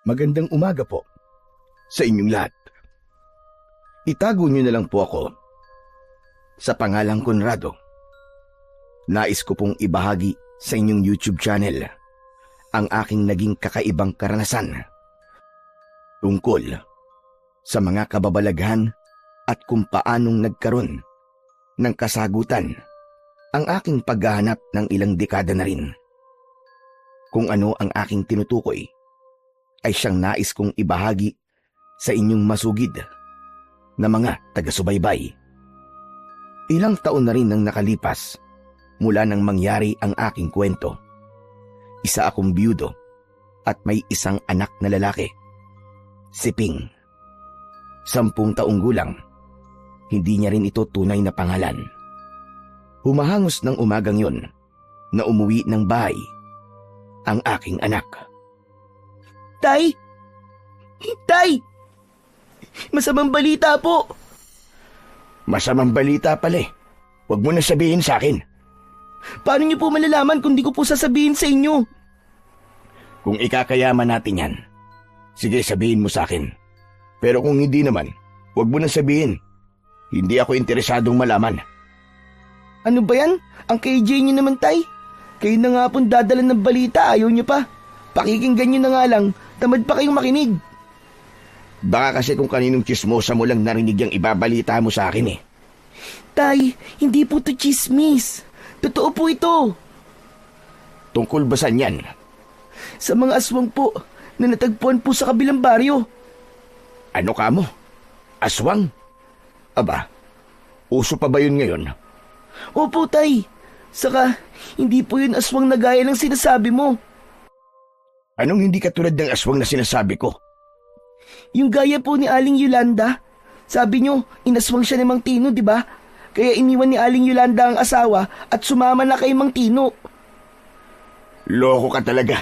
Magandang umaga po sa inyong lahat. Itago niyo na lang po ako sa pangalang Conrado. Nais ko pong ibahagi sa inyong YouTube channel ang aking naging kakaibang karanasan tungkol sa mga kababalaghan at kung paanong nagkaroon ng kasagutan ang aking paghahanap ng ilang dekada na rin. Kung ano ang aking tinutukoy ay siyang nais kong ibahagi sa inyong masugid na mga taga-subaybay. Ilang taon na rin ang nakalipas mula nang mangyari ang aking kwento. Isa akong biyudo at may isang anak na lalaki, si Ping. 10 taong gulang, hindi niya rin ito tunay na pangalan. Humahangos ng umagang yon na umuwi ng bahay ang aking anak. Tay! Tay! Masamang balita po! Masamang balita pala eh. Huwag mo na sabihin sa akin. Paano niyo po malalaman kung di ko po sasabihin sa inyo? Kung ikakayaman natin yan, sige sabihin mo sa akin. Pero kung hindi naman, huwag mo na sabihin. Hindi ako interesadong malaman. Ano ba yan? Ang KJ niyo naman, Tay. Kayo na nga pong dadala ng balita, ayaw niyo pa. Pakikinggan niyo na nga lang, tamad pa kayong makinig. Baka kasi kung kaninong chismosa mo lang narinig yung ibabalita mo sa akin eh. Tay, hindi po to chismis. Totoo po ito. Tungkol ba saan yan? Sa mga aswang po na natagpuan po sa kabilang baryo. Ano ka mo? Aswang? Aba, uso pa ba yun ngayon? Opo, Tay. Saka, hindi po yun aswang na gaya ng sinasabi mo. Anong hindi katulad ng aswang na sinasabi ko? Yung gaya po ni Aling Yolanda. Sabi nyo, inaswang siya ni Mang Tino, di ba? Kaya iniwan ni Aling Yolanda ang asawa at sumama na kay Mang Tino. Loko ka talaga.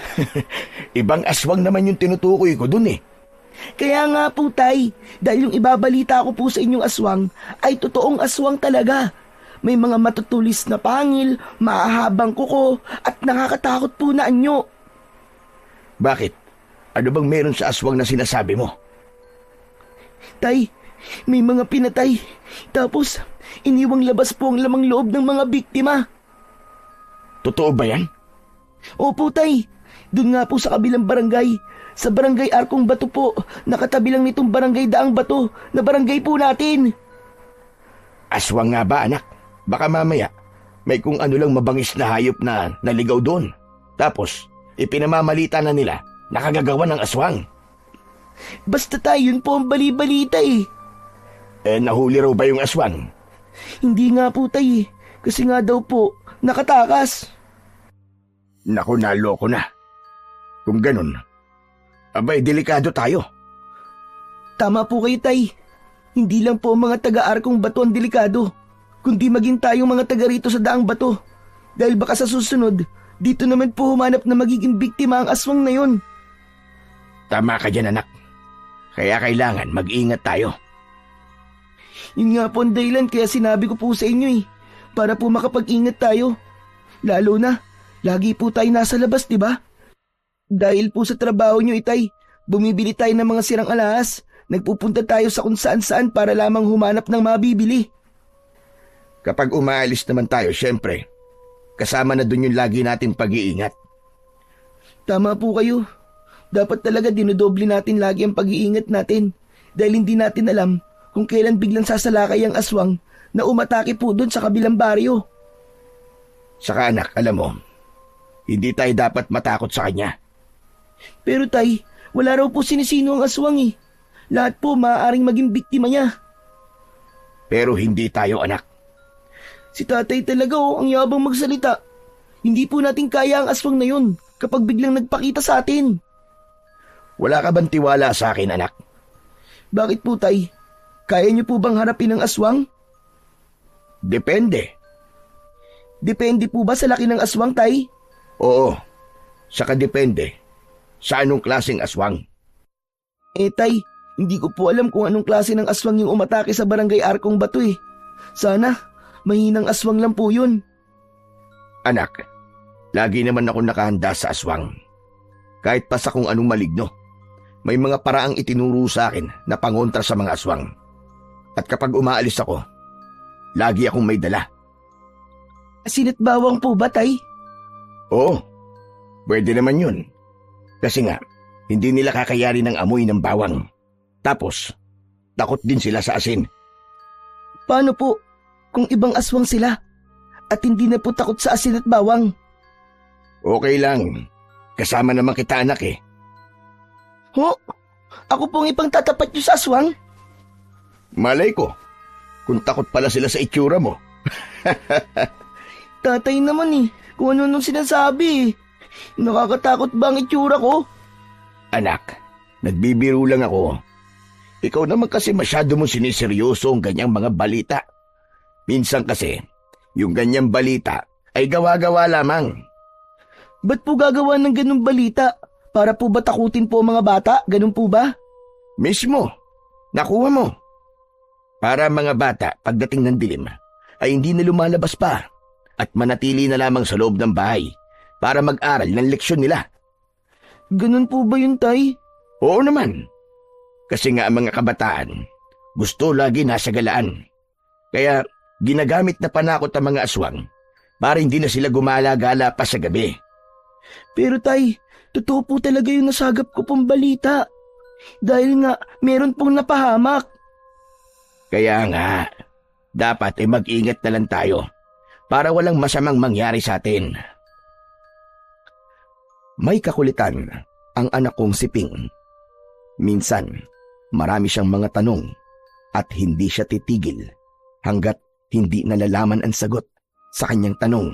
Ibang aswang naman yung tinutukoy ko dun eh. Kaya nga po, Tay, dahil yung ibabalita ko po sa inyong aswang ay totoong aswang talaga. May mga matutulis na pangil, mahahabang kuko at nakakatakot po na anyo. Bakit? Ano bang meron sa aswang na sinasabi mo? Tay, may mga pinatay. Tapos, iniwang labas po ang lamang loob ng mga biktima. Totoo ba yan? Opo, Tay. Doon nga po sa kabilang barangay. Sa barangay Arkong Bato po. Nakatabi lang nitong barangay Daang Bato na barangay po natin. Aswang nga ba, anak? Baka mamaya may kung ano lang mabangis na hayop na naligaw doon. Tapos, ipinamamalita na nila nakagagawa ng aswang. Basta tayo, yun po ang bali-balita eh. Nahuli raw ba yung aswang? Hindi nga po, Tay. Kasi nga daw po, nakatakas. Naku, naloko na. Kung ganun, abay, delikado tayo. Tama po kayo, Tay. Hindi lang po ang mga taga-Arkong Bato ang delikado, kundi maging tayong mga taga rito sa Daang Bato. Dahil baka sa susunod, dito naman po humanap na magiging biktima ang aswang na yun. Tama ka dyan, anak. Kaya kailangan mag-ingat tayo. Yun nga po ang dahilan kaya sinabi ko po sa inyo eh. Para po makapag-ingat tayo. Lalo na, lagi po tayo nasa labas, di ba? Dahil po sa trabaho nyo, Itay, bumibili tayo ng mga sirang alahas. Nagpupunta tayo sa kung saan-saan para lamang humanap ng mabibili. Kapag umaalis naman tayo, syempre, kasama na dun yung lagi natin pag-iingat. Tama po kayo. Dapat talaga dinodoble natin lagi ang pag-iingat natin. Dahil hindi natin alam kung kailan biglang sasalakay ang aswang na umatake po dun sa kabilang baryo. Saka anak, alam mo, hindi tayo dapat matakot sa kanya. Pero Tay, wala raw po sinisino ang aswang eh. Lahat po maaaring maging biktima niya. Pero hindi tayo, anak. Si Tatay talaga ang yabang magsalita. Hindi po natin kaya ang aswang na yun kapag biglang nagpakita sa atin. Wala ka bang tiwala sa akin, anak? Bakit po, Tay? Kaya niyo po bang harapin ang aswang? Depende. Depende po ba sa laki ng aswang, Tay? Oo. Saka depende sa anong klaseng aswang. Tay, hindi ko po alam kung anong klase ng aswang yung umatake sa barangay Arkong Bato eh. Sana, mahinang aswang lang po yun. Anak, lagi naman ako nakahanda sa aswang. Kahit pa sa kung anong maligno. may mga paraang itinuro sa akin na pangontra sa mga aswang. At kapag umaalis ako, lagi akong may dala. Asin at bawang po ba, Tay? Oo, pwede naman yun. Kasi nga, hindi nila kakayari ng amoy ng bawang. Tapos, takot din sila sa asin. Paano po kung ibang aswang sila at hindi na po takot sa asin at bawang? Okay lang. Kasama naman kita, anak eh. Ho? Ako pong ipang tatapat niyo sa aswang? Malay ko, kung takot pala sila sa itsura mo. Tatay naman eh, kung ano nung sinasabi eh. Nakakatakot ba ang itsura ko? Anak, nagbibiro lang ako. Ikaw naman kasi masyado mong siniseryoso ang ganyang mga balita. Minsan kasi, yung ganyang balita ay gawa-gawa lamang. Ba't po gagawa ng ganung balita? Para po ba takutin po ang mga bata? Ganun po ba? Mismo, nakuha mo. Para mga bata, pagdating ng dilim, ay hindi na lumalabas pa at manatili na lamang sa loob ng bahay para mag-aral ng leksyon nila. Ganun po ba yun, Tay? Oo naman. Kasi nga ang mga kabataan, gusto lagi nasa galaan. Kaya ginagamit na panakot ang mga aswang para hindi na sila gumala-gala pa sa gabi. Pero Tay, totoo po talaga yung nasagap ko pong balita. Dahil nga, meron pong napahamak. Kaya nga, dapat ay mag-ingat na lang tayo para walang masamang mangyari sa atin. May kakulitan ang anak kong si Ping. Minsan, marami siyang mga tanong at hindi siya titigil hanggat hindi nalalaman ang sagot sa kanyang tanong.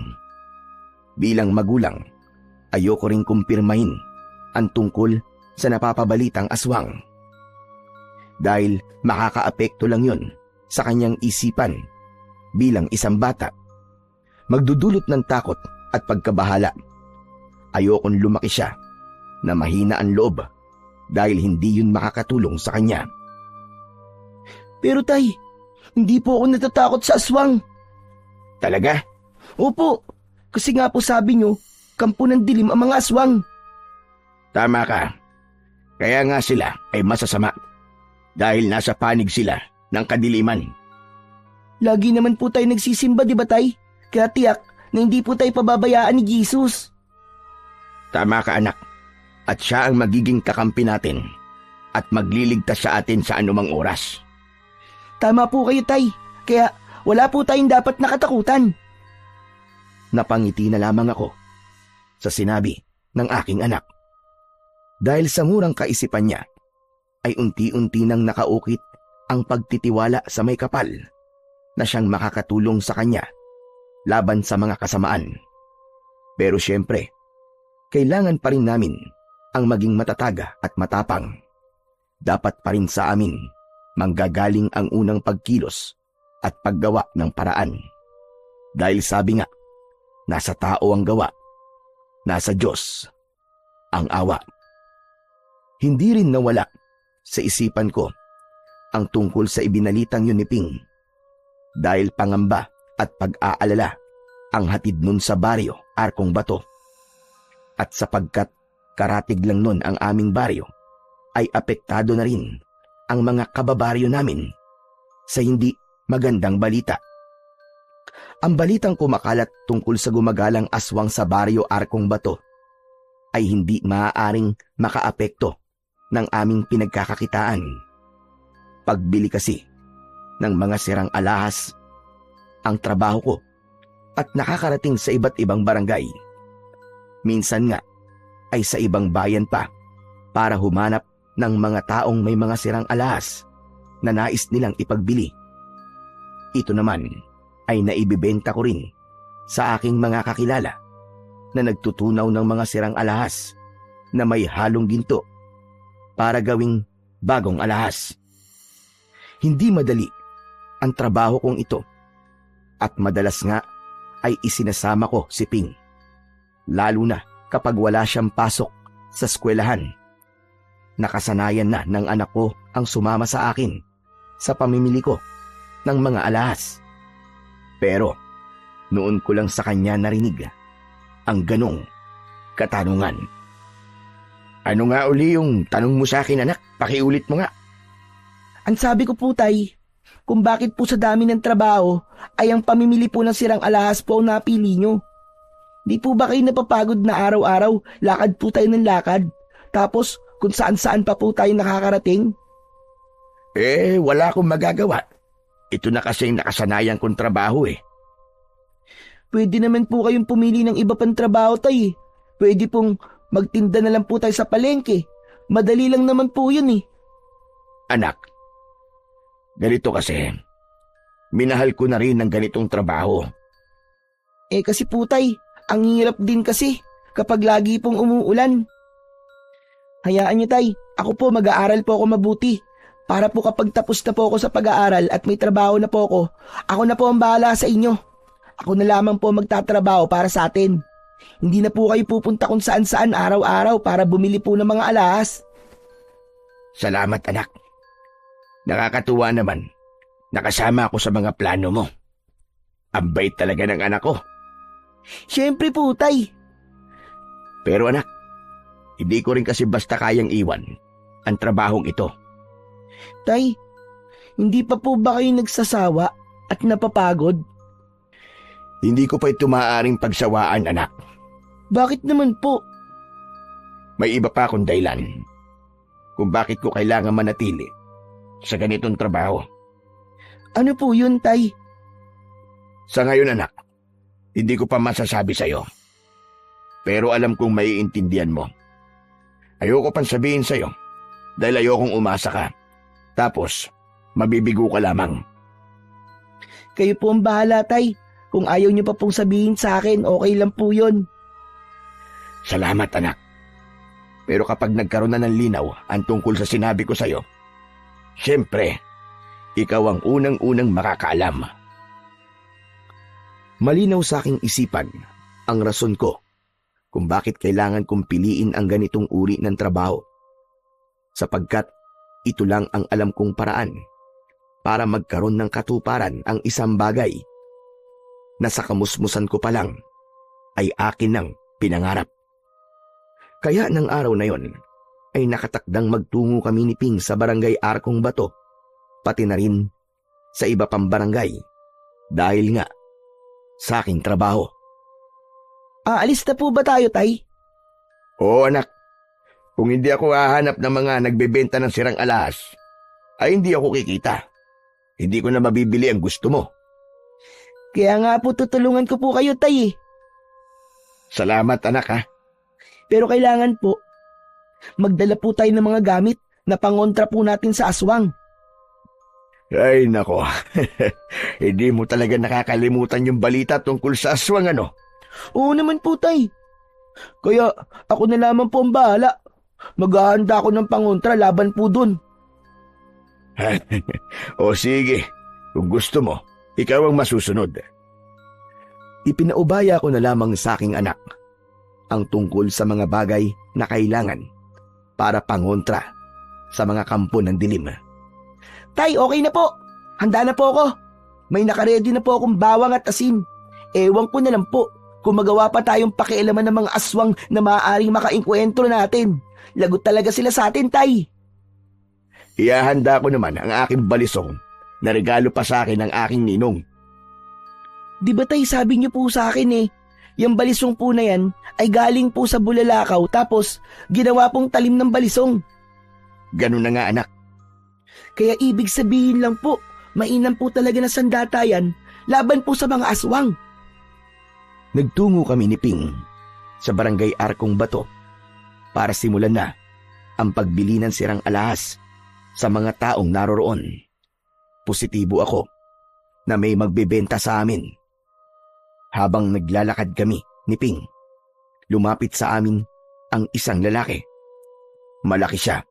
Bilang magulang, ayoko ring kumpirmahin ang tungkol sa napapabalitang aswang. Dahil makakaapekto lang yon sa kanyang isipan bilang isang bata. Magdudulot ng takot at pagkabahala. Ayokong lumaki siya na mahina ang loob dahil hindi yun makakatulong sa kanya. Pero Tay, hindi po ako natatakot sa aswang. Talaga? Opo, kasi nga po sabi nyo, kampo ng dilim ang mga aswang. Tama ka. Kaya nga sila ay masasama dahil nasa panig sila ng kadiliman. Lagi naman po tayo nagsisimba, di ba Tay? Kaya tiyak na hindi po tayo pababayaan ni Jesus. Tama ka, anak. At siya ang magiging kakampi natin at magliligtas sa atin sa anumang oras. Tama po kayo, Tay. Kaya wala po tayong dapat nakatakutan. Napangiti na lamang ako sa sinabi ng aking anak. Dahil sa murang kaisipan niya, ay unti-unti nang nakaukit ang pagtitiwala sa may kapal na siyang makakatulong sa kanya laban sa mga kasamaan. Pero siyempre, kailangan pa rin namin ang maging matataga at matapang. Dapat pa rin sa amin manggagaling ang unang pagkilos at paggawa ng paraan. Dahil sabi nga, nasa tao ang gawa, nasa Diyos ang awa. Hindi rin nawala sa isipan ko ang tungkol sa ibinalitang yun ni Ping. Dahil pangamba at pag-aalala ang hatid nun sa baryo Arkong Bato. At sapagkat karatig lang nun ang aming baryo, ay apektado na rin ang mga kababaryo namin sa hindi magandang balita. Ang balitang kumakalat tungkol sa gumagalang aswang sa baryo Arkong Bato ay hindi maaaring makaapekto ng aming pinagkakakitaan. Pagbili kasi ng mga sirang alahas ang trabaho ko at nakakarating sa iba't ibang barangay. Minsan nga ay sa ibang bayan pa para humanap ng mga taong may mga sirang alahas na nais nilang ipagbili. Ito naman ay naibibenta ko rin sa aking mga kakilala na nagtutunaw ng mga sirang alahas na may halong ginto para gawing bagong alahas. Hindi madali ang trabaho kong ito at madalas nga ay isinasama ko si Ping. Lalo na kapag wala siyang pasok sa eskwelahan. Nakasanayan na ng anak ko ang sumama sa akin sa pamimili ko ng mga alahas. Pero noon ko lang sa kanya narinig ang ganong katanungan. Ano nga uli yung tanong mo sa akin, anak? Pakiulit mo nga. Ang sabi ko po, Tay, kung bakit po sa dami ng trabaho ay ang pamimili po ng sirang alahas po ang napili nyo. Di po ba kayo napapagod na araw-araw, lakad po tayo ng lakad? Tapos kung saan-saan pa po tayo nakakarating? Wala akong magagawa. Ito na kasi yung nakasanayan kong trabaho eh. Pwede naman po kayong pumili ng iba pang trabaho, Tay. Pwede pong magtinda na lang po tayo sa palengke. Madali lang naman po yun eh. Anak, ganito kasi, minahal ko na rin ng ganitong trabaho. Kasi po, Tay, ang hirap din kasi kapag lagi pong umuulan. Hayaan niyo, Tay, ako po mag-aaral po ako mabuti. Para po kapag tapos na po ako sa pag-aaral at may trabaho na po ako na po ang bahala sa inyo. Ako na lamang po magtatrabaho para sa atin. Hindi na po kayo pupunta kung saan-saan araw-araw para bumili po ng mga alahas. Salamat, anak. Nakakatuwa naman. Nakasama ako sa mga plano mo. Ang bait talaga ng anak ko. Siyempre po, Tay. Pero anak, hindi ko rin kasi basta kayang iwan ang trabahong ito. Tay, hindi pa po ba kayo nagsasawa at napapagod? Hindi ko pa ito maaaring pagsawaan, anak. Bakit naman po? May iba pa akong dahilan kung bakit ko kailangan manatili sa ganitong trabaho. Ano po yun, Tay? Sa ngayon, anak, hindi ko pa masasabi sa'yo. Pero alam kong maiintindihan mo. Ayoko pang sabihin sa'yo dahil ayokong umasa ka. Tapos, mabibigo ka lamang. Kayo po ang bahala, Tay. Kung ayaw niyo pa pong sabihin sa akin, okay lang po yun. Salamat, anak. Pero kapag nagkaroon na ng linaw ang tungkol sa sinabi ko sa'yo, siyempre, ikaw ang unang-unang makakaalam. Malinaw sa aking isipan ang rason ko kung bakit kailangan kong piliin ang ganitong uri ng trabaho. Sapagkat ito lang ang alam kong paraan para magkaroon ng katuparan ang isang bagay na sa kamusmusan ko pa lang ay akin ng pinangarap. Kaya ng araw na yon ay nakatakdang magtungo kami ni Ping sa barangay Arkong Bato, pati na rin sa iba pang barangay dahil nga sa aking trabaho. Aalis na po ba tayo, Tay? Oo, anak. Kung hindi ako hahanap ng mga nagbebenta ng sirang alahas, ay hindi ako kikita. Hindi ko na mabibili ang gusto mo. Kaya nga po tutulungan ko po kayo, Tay. Salamat, anak, ha. Pero kailangan po, magdala po tayo ng mga gamit na pangontra po natin sa aswang. Ay, nako. Hindi mo talaga nakakalimutan yung balita tungkol sa aswang, ano? Oo naman po, Tay. Kaya ako na lamang po ang bahala. Maghahanda ako ng pangontra laban po dun. O sige, kung gusto mo, ikaw ang masusunod. Ipinaubaya ko na lamang sa aking anak ang tungkol sa mga bagay na kailangan para pangontra sa mga kampo ng dilim. Tay, okay na po. Handa na po ako. May nakaredy na po akong bawang at asin. Ewan ko na lang po kung magawa pa tayong pakialaman ng mga aswang na maaaring makainkwentro natin. Lagot talaga sila sa atin, Tay. Iahanda ko naman ang aking balisong na regalo pa sa akin ng aking ninong. Di ba, Tay, sabi niyo po sa akin yung balisong po na yan ay galing po sa Bulalakaw tapos ginawa pong talim ng balisong. Ganun na nga, anak. Kaya ibig sabihin lang po, mainam po talaga na sandatayan laban po sa mga aswang. Nagtungo kami ni Ping sa barangay Arkong Bato para simulan na ang pagbili ng sirang alahas sa mga taong naroroon. Positibo ako na may magbebenta sa amin. Habang naglalakad kami ni Ping, lumapit sa amin ang isang lalaki. Malaki siya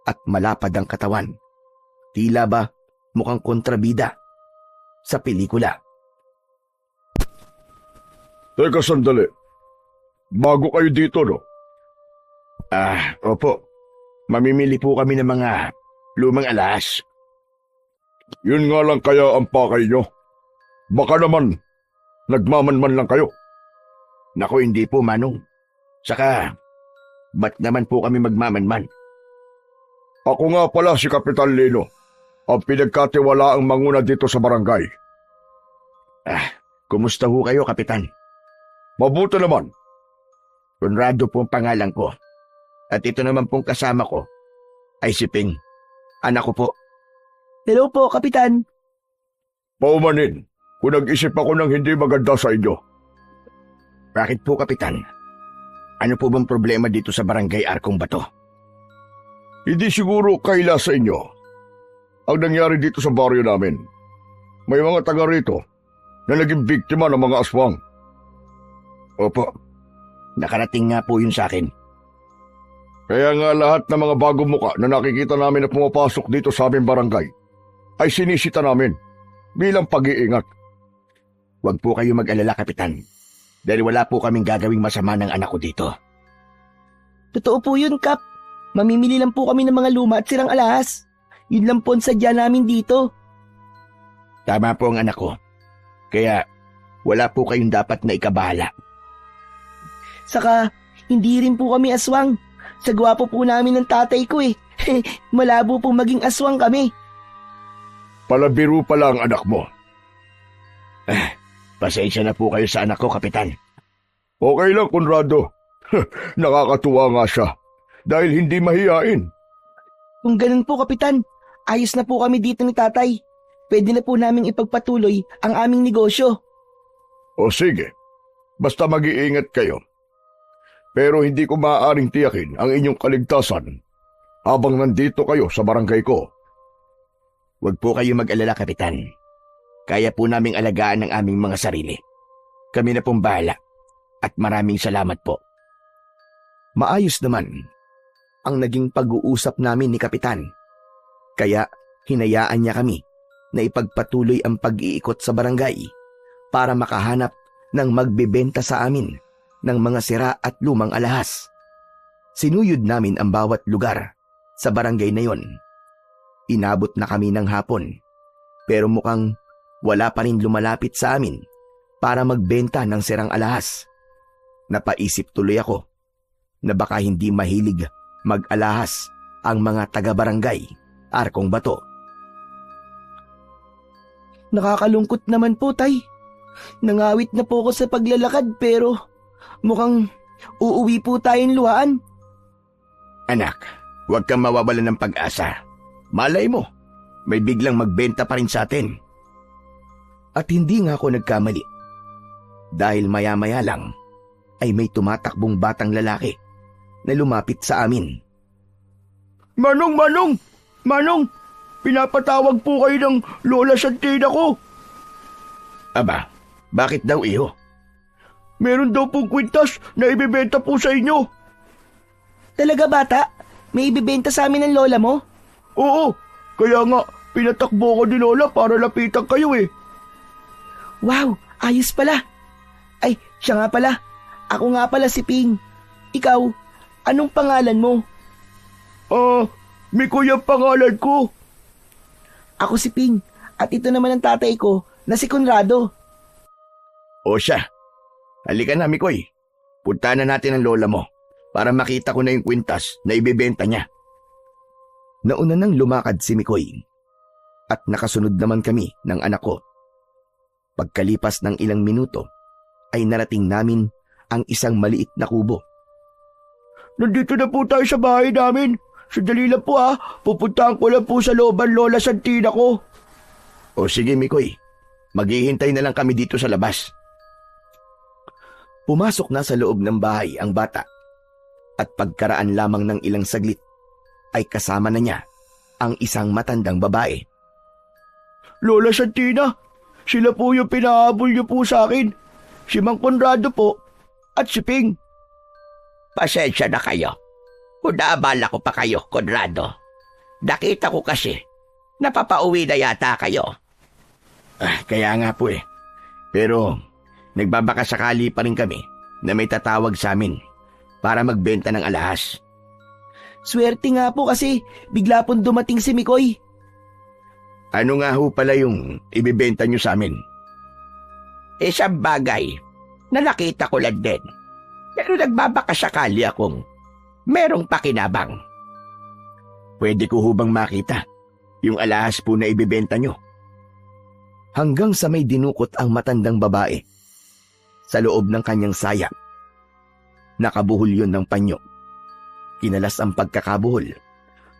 at malapad ang katawan. Tila ba mukhang kontrabida sa pelikula. Teka sandali. Bago kayo dito, no? Opo. Mamimili po kami ng mga lumang alahas. Yun nga lang kaya ang pakay nyo. Baka naman, nagmamanman lang kayo. Naku, hindi po, Manong. Saka, Ba't naman po kami magmamanman? Ako nga pala si Kapitan Lino, ang pinagkatiwalaang manguna dito sa barangay. Kumusta ho kayo, Kapitan? Mabuti naman. Conrado po ang pangalan ko. At ito naman pong kasama ko ay si Ping. Anak ko po. Hello po, Kapitan. Paumanin, kung nag-isip ako ng hindi maganda sa inyo. Bakit po, Kapitan? Ano po bang problema dito sa barangay Arkong Bato? Hindi siguro kaila sa inyo ang nangyari dito sa baryo namin. May mga taga rito na naging biktima ng mga aswang. Opo, nakarating nga po yun sa akin. Kaya nga lahat ng mga bagong muka na nakikita namin na pumapasok dito sa aming barangay ay sinisita namin bilang pag-iingat. Huwag po kayo mag-alala, Kapitan. Dahil wala po kaming gagawing masama ng anak ko dito. Totoo po yun, Kap. Mamimili lang po kami ng mga luma at sirang alahas. Yun lang po ang sadya namin dito. Tama po ang anak ko. Kaya wala po kayong dapat na ikabahala. Saka, hindi rin po kami aswang. Sa gwapo po namin ng tatay ko eh. Malabo po maging aswang kami. Palabiro pala ang anak mo. Pasensya na po kayo sa anak ko, Kapitan. Okay lang, Conrado. Nakakatuwa nga siya dahil hindi mahiyain. Kung ganun po, Kapitan, ayos na po kami dito ni tatay. Pwede na po naming ipagpatuloy ang aming negosyo. O sige, basta mag-iingat kayo. Pero hindi ko maaaring tiyakin ang inyong kaligtasan habang nandito kayo sa barangay ko. Huwag po kayo mag-alala, Kapitan. Kaya po naming alagaan ang aming mga sarili. Kami na pong bahala. At maraming salamat po. Maayos naman ang naging pag-uusap namin ni Kapitan. Kaya hinayaan niya kami na ipagpatuloy ang pag-iikot sa barangay para makahanap ng magbebenta sa amin ng mga sira at lumang alahas. Sinuyod namin ang bawat lugar sa barangay na yon. Inabot na kami ng hapon, pero mukhang wala pa rin lumalapit sa amin para magbenta ng sirang alahas. Napaisip tuloy ako na baka hindi mahilig mag-alahas ang mga taga-barangay Arkong Bato. Nakakalungkot naman po, Tay. Nangawit na po ako sa paglalakad pero mukhang uuwi po tayong luhaan. Anak, huwag kang mawawalan ng pag-asa. Malay mo, may biglang magbenta pa rin sa atin. At hindi nga ako nagkamali. Dahil maya-maya lang ay may tumatakbong batang lalaki na lumapit sa amin. Manong! Manong! Pinapatawag po kayo ng Lola Santina ko. Aba, bakit daw iyo? Meron daw pong kwintas na ibibenta po sa inyo. Talaga, bata? May ibibenta sa amin ng lola mo? Oo, kaya nga pinatakbo ko ni Lola para lapitan kayo eh. Wow, ayos pala. Ay, siya nga pala. Ako nga pala si Ping. Ikaw, anong pangalan mo? Mikoy ang pangalan ko. Ako si Ping, at ito naman ang tatay ko na si Conrado. O siya, halika na, Mikoy. Punta na natin ang lola mo para makita ko na yung kwintas na ibibenta niya. Nauna nang lumakad si Mikoy at nakasunod naman kami ng anak ko. Pagkalipas ng ilang minuto ay narating namin ang isang maliit na kubo. Nandito na po tayo sa bahay namin. Sandali lang po pupuntahan ko lang po sa looban Lola Santina ko. O sige, Mikoy, maghihintay na lang kami dito sa labas. Pumasok na sa loob ng bahay ang bata at pagkaraan lamang ng ilang saglit ay kasama na niya ang isang matandang babae. Lola Santina, sila po yung pinahabol niyo po sa akin. Si Mang Conrado po at si Ping. Pasensya na kayo. Naabala ko pa kayo, Conrado. Nakita ko kasi, napapauwi na yata kayo. Kaya nga po eh. Pero, nagbabakasakali pa rin kami na may tatawag sa amin para magbenta ng alahas. Swerte nga po kasi bigla pong dumating si Mikoy. Ano nga ho pala yung ibibenta nyo sa amin? Isang bagay na nakita ko lang din. Pero nagbabakasakali akong merong pakinabang. Pwede ko hubang makita yung alahas po na ibibenta nyo? Hanggang sa may dinukot ang matandang babae sa loob ng kanyang saya. Nakabuhol yun ng panyo. Kinalas ang pagkakabuhol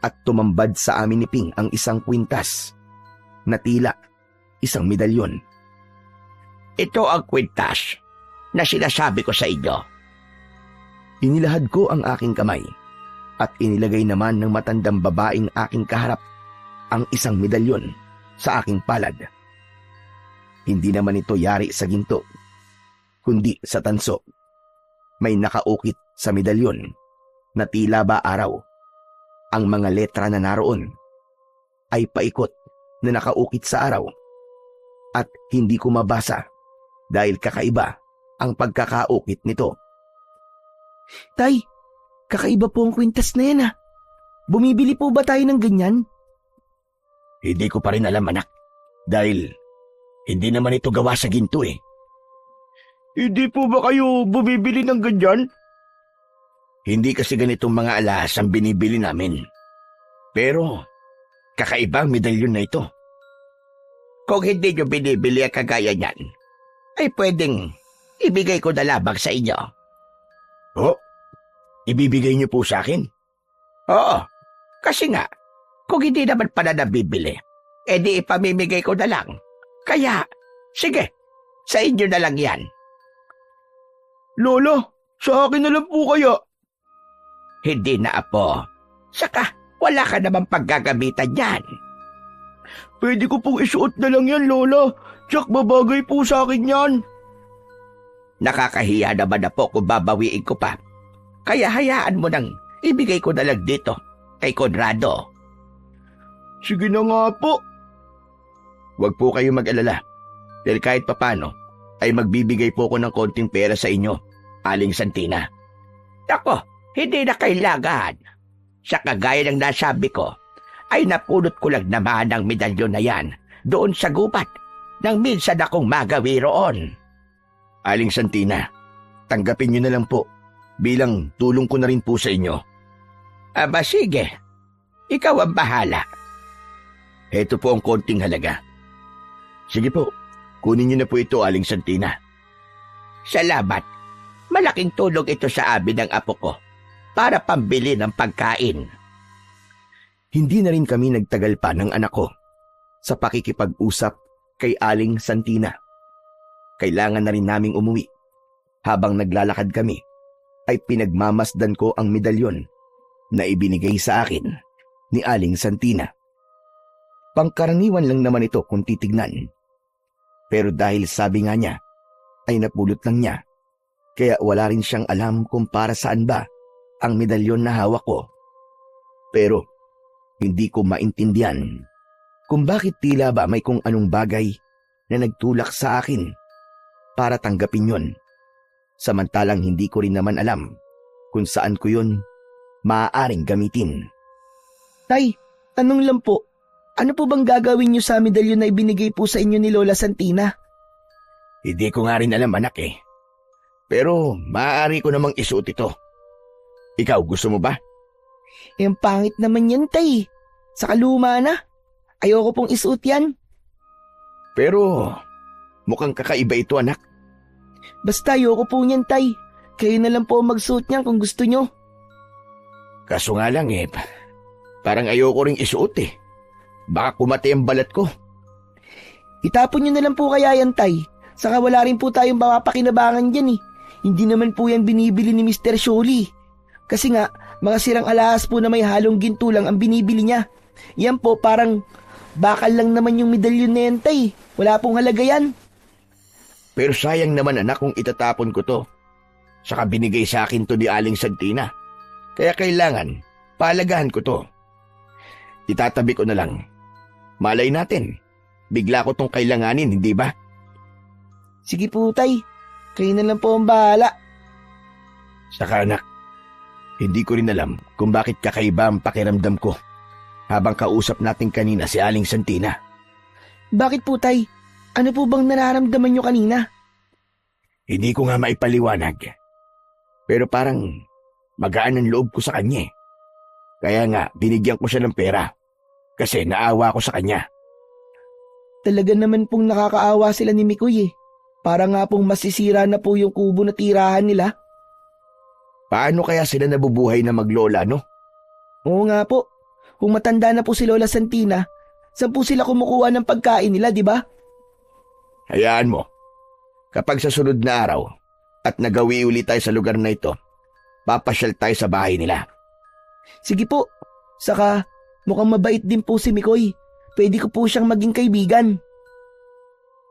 at tumambad sa amin ni Ping ang isang kwintas na tila isang medalyon. Ito ang kwintas na sinasabi ko sa inyo. Inilahad ko ang aking kamay at inilagay naman ng matandang babaeng aking kaharap ang isang medalyon sa aking palad. Hindi naman ito yari sa ginto, kundi sa tanso. May nakaukit sa medalyon na tila ba araw. Ang mga letra na naroon ay paikot na nakaukit sa araw at hindi ko mabasa dahil kakaiba ang pagkakaukit nito. Tay, kakaiba po ang kwintas na yan Bumibili po ba tayo ng ganyan? Hindi ko pa rin alam, anak, dahil hindi naman ito gawa sa ginto eh. Hindi po ba kayo bumibili ng ganyan? Hindi kasi ganitong mga alahas ang binibili namin. Pero kakaiba ang medalyon na ito. Kung hindi nyo binibili ang kagaya niyan, ay pwedeng ibigay ko na labang sa inyo. Oh, ibibigay niyo po sa akin? Oo, kasi nga, kung hindi naman pala nabibili, edi ipamimigay ko na lang. Kaya, sige, sa inyo na lang yan. Lola, sa akin na lang po kaya. Hindi na, apo. Saka, wala ka namang paggagamitan yan. Pwede ko pong isuot na lang yan, Lola. Tsak, babagay po sa akin yan. Nakakahiya naman na po kung babawiin ko pa. Kaya hayaan mo nang ibigay ko na lang dito kay Conrado. Sige na nga po. Huwag po kayo mag-alala. Dahil kahit papano ay magbibigay po ko ng konting pera sa inyo, Aling Santina. Ako, hindi na kailangan. Sa kagaya ng nasabi ko, ay napulot ko lang naman ang medalyon na yan doon sa gubat nang minsan akong magawi roon. Aling Santina, tanggapin niyo na lang po bilang tulong ko na rin po sa inyo. Aba sige, ikaw ang bahala. Heto po ang konting halaga. Sige po, kunin niyo na po ito, Aling Santina. Salamat. Malaking tulong ito sa amin ng apo ko para pambili ng pagkain. Hindi na rin kami nagtagal pa ng anak ko sa pakikipag-usap kay Aling Santina. Kailangan na rin naming umuwi. Habang naglalakad kami, ay pinagmamasdan ko ang medalyon na ibinigay sa akin ni Aling Santina. Pangkaraniwan lang naman ito kung titignan. Pero dahil sabi nga niya, ay napulot lang niya. Kaya wala rin siyang alam kung para saan ba ang medalyon na hawak ko. Pero hindi ko maintindihan kung bakit tila ba may kung anong bagay na nagtulak sa akin para tanggapin yon. Samantalang hindi ko rin naman alam kung saan ko yon maaaring gamitin. Tay, tanong lang po, ano po bang gagawin niyo sa medalyon na ibinigay po sa inyo ni Lola Santina? Hindi ko nga rin alam, anak eh. Pero maaari ko namang isuot ito. Ikaw, gusto mo ba? Ang pangit naman yan, tay. Saka luma na. Ayoko pong isuot yan. Pero mukhang kakaiba ito, anak. Basta ayoko po niyan, tay. Kayo na lang po magsuot niyan kung gusto nyo. Kaso nga lang eh, parang ayoko ring isuot eh. Baka kumati ang balat ko. Itapon nyo na lang po kaya yan, tay. Saka wala rin po tayong mapapakinabangan dyan eh. Hindi naman po yan binibili ni Mr. Sholly. Kasi nga, mga sirang alahas po na may halong ginto lang ang binibili niya. Yan po parang bakal lang naman yung medalyon na yan, tay. Wala pong halaga yan. Pero sayang naman, anak, kung itatapon ko to. Saka binigay sa akin to ni Aling Santina. Kaya kailangan, pahalagahan ko to. Itatabi ko na lang. Malay natin, bigla ko tong kailanganin, hindi ba? Sige po, tay. Kayo na lang po ang bahala. Saka anak, hindi ko rin alam kung bakit kakaiba ang pakiramdam ko habang kausap natin kanina si Aling Santina. Bakit po, tay? Ano po bang nararamdaman nyo kanina? Hindi ko nga maipaliwanag. Pero parang Magaan ang loob ko sa kanya eh. Kaya nga, binigyan ko siya ng pera. Kasi naawa ko sa kanya. Talaga naman pong nakakaawa sila ni Mikoy eh. Para nga pong masisira na po yung kubo na tirahan nila. Paano kaya sila nabubuhay na maglola, no? Oo nga po. Kung matanda na po si Lola Santina, saan po sila kumukuha ng pagkain nila, di ba? Hayaan mo. Kapag sa sunod na araw at nagawi ulit tayo sa lugar na ito, papasyal tayo sa bahay nila. Sige po. Saka, mukhang mabait din po si Mikoy. Pwede ko po siyang maging kaibigan.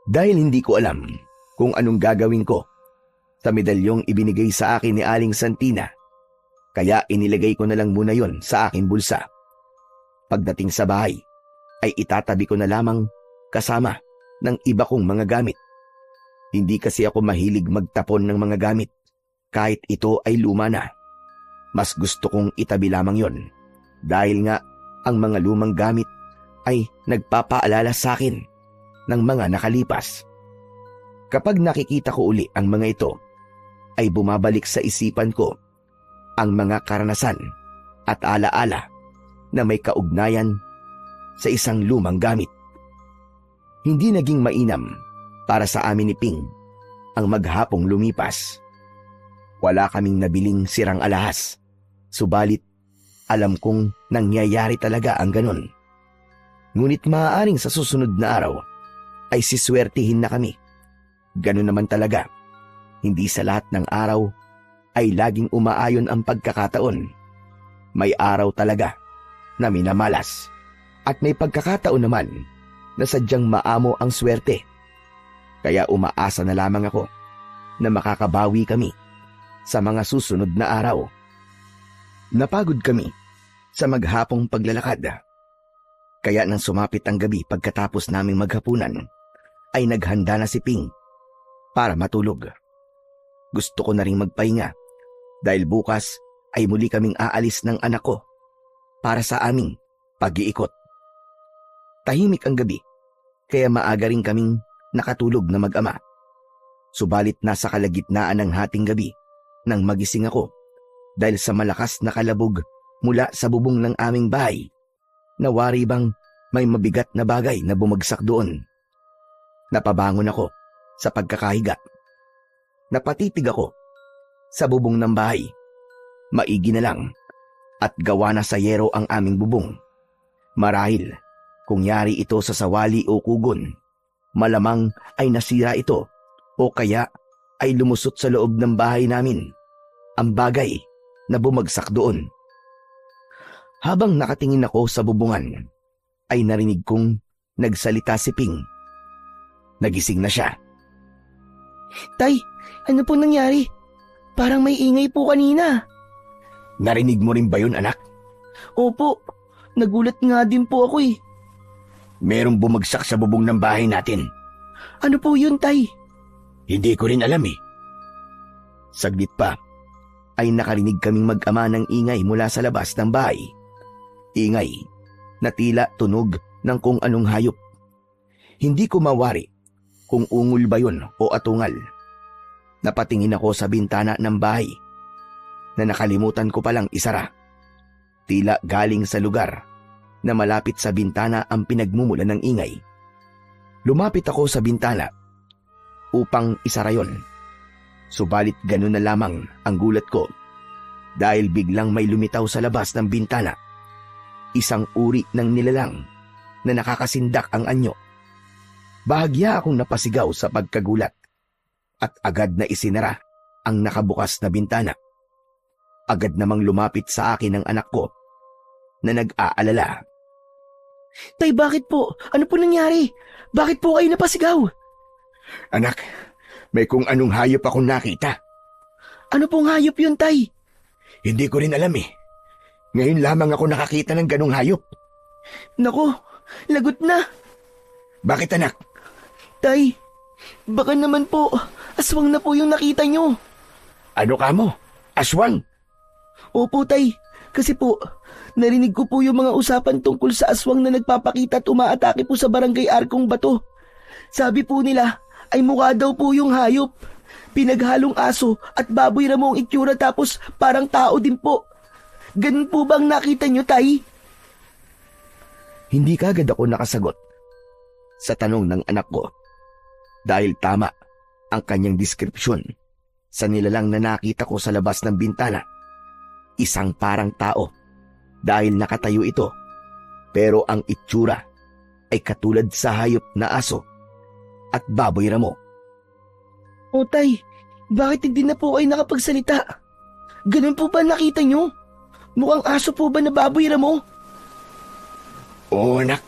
Dahil hindi ko alam kung anong gagawin ko sa medalyong ibinigay sa akin ni Aling Santina, kaya inilagay ko na lang muna yon sa aking bulsa. Pagdating sa bahay, ay itatabi ko na lamang kasama ng iba kong mga gamit. Hindi kasi ako mahilig magtapon ng mga gamit kahit ito ay luma na. Mas gusto kong itabi lamang yon dahil nga ang mga lumang gamit ay nagpapaalala sa akin ng mga nakalipas. Kapag nakikita ko uli ang mga ito, ay bumabalik sa isipan ko ang mga karanasan at alaala na may kaugnayan sa isang lumang gamit. Hindi naging mainam para sa amin ni Ping ang maghapong lumipas. Wala kaming nabiling sirang alahas, subalit alam kong nangyayari talaga ang ganon. Ngunit maaaring sa susunod na araw ay siswertihin na kami. Ganon naman talaga. Hindi sa lahat ng araw ay laging umaayon ang pagkakataon. May araw talaga na minamalas at may pagkakataon naman na sadyang maamo ang swerte. Kaya umaasa na lamang ako na makakabawi kami sa mga susunod na araw. Napagod kami sa maghapong paglalakad. Kaya nang sumapit ang gabi pagkatapos naming maghapunan, ay naghanda na si Ping para matulog. Gusto ko na ring magpahinga dahil bukas ay muli kaming aalis ng anak ko para sa aming pag-iikot. Tahimik ang gabi, kaya maaga rin kaming nakatulog na mag-ama. Subalit nasa kalagitnaan ng hating gabi nang magising ako dahil sa malakas na kalabog mula sa bubong ng aming bahay. Nawari bang may mabigat na bagay na bumagsak doon. Napabangon ako sa pagkakahiga. Napatitig ako sa bubong ng bahay. Maigi na lang at gawa na sa yero ang aming bubong. Marahil kung yari ito sa sawali o kugon, malamang ay nasira ito o kaya ay lumusot sa loob ng bahay namin ang bagay na bumagsak doon. Habang nakatingin ako sa bubungan, ay narinig kong nagsalita si Ping. Nagising na siya. Tay, ano po nangyari? Parang may ingay po kanina. Narinig mo rin ba yun, anak? Opo, nagulat nga din po ako eh. Merong bumagsak sa bubong ng bahay natin. Ano po yun, Tay? Hindi ko rin alam eh. Saglit pa, ay nakarinig kaming mag-ama ng ingay mula sa labas ng bahay. Ingay na tila tunog ng kung anong hayop. Hindi ko mawari kung ungol ba yun o atungal. Napatingin ako sa bintana ng bahay na nakalimutan ko palang isara. Tila galing sa lugar na malapit sa bintana ang pinagmumulan ng ingay. Lumapit ako sa bintana upang isara yon. Subalit ganun na lamang ang gulat ko dahil biglang may lumitaw sa labas ng bintana. Isang uri ng nilalang na nakakasindak ang anyo. Bahagya akong napasigaw sa pagkagulat at agad na isinara ang nakabukas na bintana. Agad namang lumapit sa akin ang anak ko na nag-aalala. Tay, bakit po? Ano po nangyari? Bakit po kayo napasigaw? Anak, may kung anong hayop akong nakita. Ano pong hayop yun, Tay? Hindi ko rin alam eh. Ngayon lamang ako nakakita ng ganong hayop. Naku, lagot na. Bakit, anak? Tay, baka naman po, aswang na po yung nakita nyo. Ano ka mo? Aswang? Opo, Tay. Kasi po, narinig ko po yung mga usapan tungkol sa aswang na nagpapakita at umaatake po sa barangay Arkong Bato. Sabi po nila, ay mukha daw po yung hayop. Pinaghalong aso at baboy na mo ang itsura tapos parang tao din po. Ganun po bang nakita nyo, Tay? Hindi kagad ako nakasagot sa tanong ng anak ko dahil tama ang kanyang deskripsyon sa nilalang na nakita ko sa labas ng bintana. Isang parang tao dahil nakatayo ito pero ang itsura ay katulad sa hayop na aso at baboy ramo. O Tay, bakit hindi na po kayo nakapagsalita? Ganun po ba nakita nyo? Mukhang aso po ba na baboy mo? Oo anak,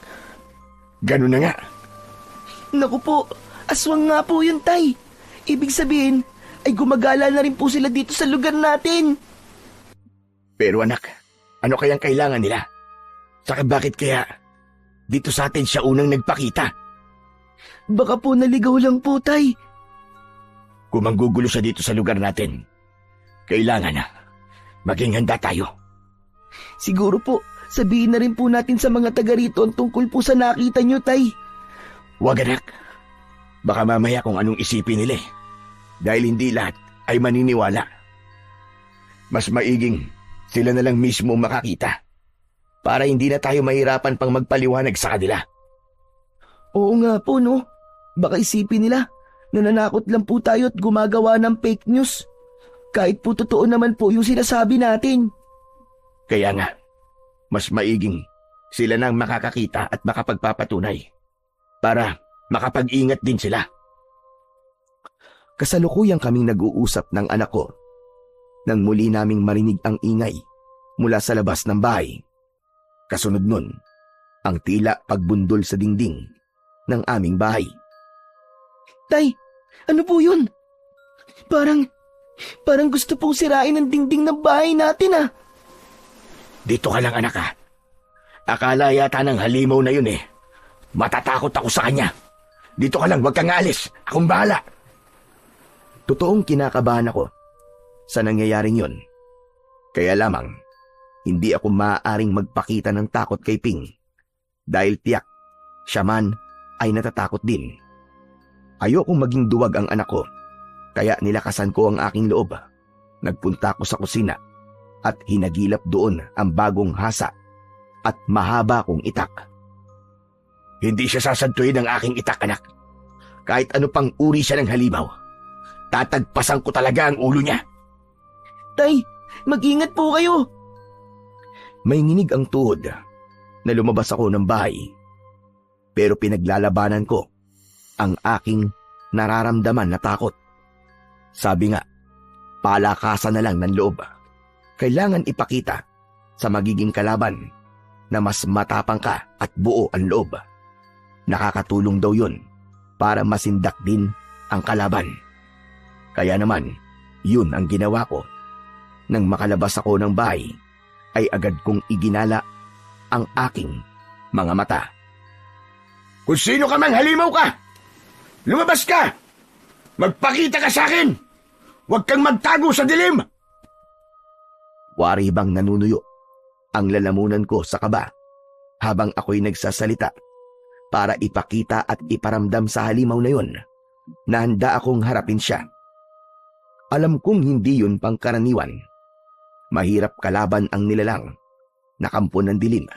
ganun na nga. Naku po, aswang nga po yun, Tay. Ibig sabihin, ay gumagala na rin po sila dito sa lugar natin. Pero anak, ano kayang kailangan nila? Saka bakit kaya dito sa atin siya unang nagpakita? Baka po naligaw lang po, Tay. Kung manggugulo siya dito sa lugar natin, kailangan na maging handa tayo. Siguro po, sabihin na rin po natin sa mga taga rito ang tungkol po sa nakita nyo, Tay. Wag anak, baka mamaya kung anong isipin nila dahil hindi lahat ay maniniwala. Mas maiging sila na lang mismo makakita para hindi na tayo mahirapan pang magpaliwanag sa kanila. Oo nga po, no? Baka isipin nila, nananakot lang po tayo at gumagawa ng fake news. Kahit po totoo naman po yung sinasabi natin. Kaya nga, mas maiging sila nang makakakita at makapagpapatunay para makapag-ingat din sila. Kasalukuyang kaming nag-uusap ng anak ko nang muli naming marinig ang ingay mula sa labas ng bahay. Kasunod nun, ang tila pagbundol sa dingding ng aming bahay. Tay, ano po yun? Parang gusto pong sirain ang dingding ng bahay natin, ah. Dito ka lang anak ha. Akala yata ng halimaw na yun eh. Matatakot ako sa kanya. Dito ka lang, wag kang aalis. Akong bahala. Totoong kinakabahan ako sa nangyayaring yun. Kaya lamang, hindi ako maaaring magpakita ng takot kay Ping. Dahil tiyak, siya man ay natatakot din. Ayokong maging duwag ang anak ko. Kaya nilakasan ko ang aking loob. Nagpunta ako sa kusina at hinagilap doon ang bagong hasa at mahaba kong itak. Hindi siya sasantuin ng aking itak, anak. Kahit ano pang uri siya ng halimaw, tatagpasan ko talaga ang ulo niya. Tay, mag-ingat po kayo. May nginig ang tuhod na lumabas ako ng bahay. Pero pinaglalabanan ko ang aking nararamdaman na takot. Sabi nga, palakasan na lang ng loob. Kailangan ipakita sa magiging kalaban na mas matapang ka at buo ang loob. Nakakatulong daw yun para masindak din ang kalaban. Kaya naman, yun ang ginawa ko. Nang makalabas ako ng bahay, ay agad kong iginala ang aking mga mata. Kung sino ka mang halimaw ka, lumabas ka! Magpakita ka sa akin! Huwag kang magtago sa dilim! Wari bang nanunuyo ang lalamunan ko sa kaba habang ako'y nagsasalita para ipakita at iparamdam sa halimaw na yun na handa akong harapin siya. Alam kong hindi yun pangkaraniwan. Mahirap kalaban ang nilalang na kampo ng dilim,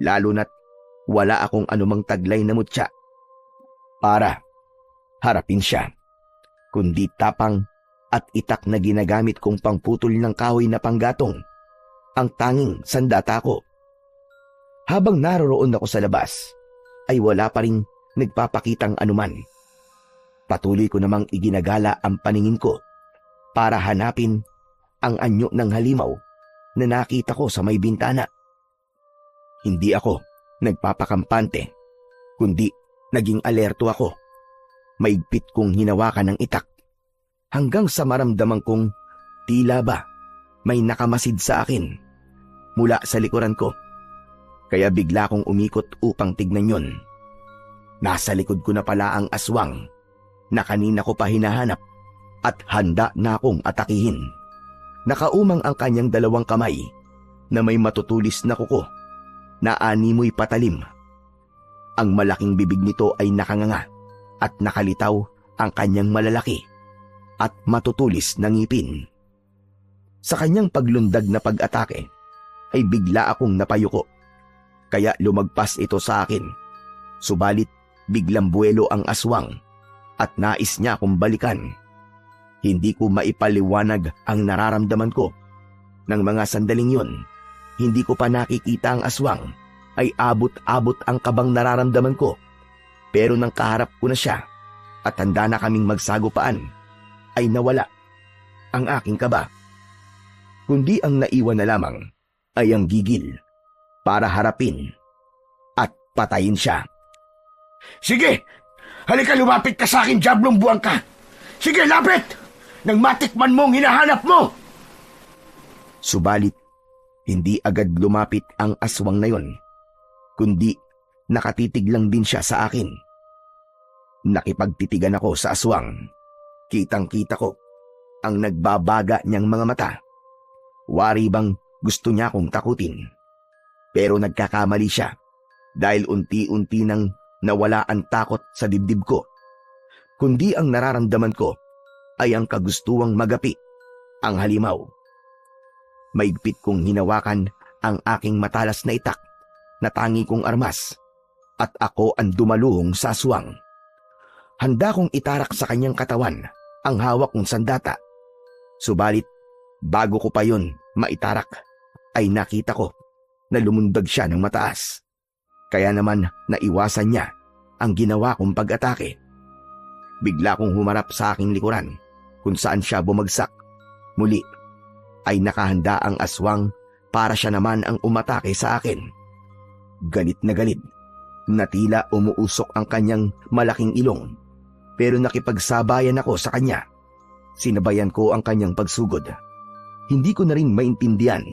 lalo na't wala akong anumang taglay na mutya para harapin siya, kundi tapang at itak na ginagamit kong pangputol ng kahoy na panggatong ang tanging sandata ko. Habang naroroon ako sa labas, ay wala pa ring nagpapakitang anuman. Patuloy ko namang iginagala ang paningin ko para hanapin ang anyo ng halimaw na nakita ko sa may bintana. Hindi ako nagpapakampante, kundi naging alerto ako. Maigpit kong hinawakan ng itak hanggang sa maramdaman kong tila ba may nakamasid sa akin mula sa likuran ko. Kaya bigla kong umikot upang tignan yon. Nasa likod ko na pala ang aswang na kanina ko pa hinahanap at handa na akong atakihin. Nakaumang ang kanyang dalawang kamay na may matutulis na kuko na animoy patalim. Ang malaking bibig nito ay nakanganga at nakalitaw ang kanyang malalaki at matutulis na ngipin. Sa kanyang paglundag na pag-atake ay bigla akong napayuko, kaya lumagpas ito sa akin. Subalit biglang buwelo ang aswang at nais niya akong balikan. Hindi ko maipaliwanag ang nararamdaman ko. Nang mga sandaling yun, hindi ko pa nakikita ang aswang, ay abot-abot ang kabang nararamdaman ko. Pero nang kaharap ko na siya at handa na kaming magsagupaan, ay nawala ang aking kaba. Kundi ang naiwan na lamang ay ang gigil para harapin at patayin siya. Sige! Halika, lumapit ka sa akin, Diablong buwang ka! Sige, lapit! Nang matikman mong hinahanap mo! Subalit, hindi agad lumapit ang aswang na yon, kundi nakatitig lang din siya sa akin. Nakipagtitigan ako sa aswang. Kitang-kita ko ang nagbabaga niyang mga mata. Wari bang gusto niya akong takutin. Pero nagkakamali siya dahil unti-unti nang nawala ang takot sa dibdib ko. Kundi ang nararamdaman ko ay ang kagustuwang magapi ang halimaw. Maigpit kong hinawakan ang aking matalas na itak na tangi kong armas at ako ang dumaluhong sa aswang. Handa kong itarak sa kanyang katawan ang hawak kong sandata. Subalit, bago ko pa yun maitarak, ay nakita ko na lumundag siya ng mataas. Kaya naman naiwasan niya ang ginawa kong pag-atake. Bigla kong humarap sa aking likuran kung saan siya bumagsak. Muli ay nakahanda ang aswang para siya naman ang umatake sa akin. Galit na tila umuusok ang kanyang malaking ilong. Pero nakipagsabayan ako sa kanya. Sinabayan ko ang kanyang pagsugod. Hindi ko na rin maintindihan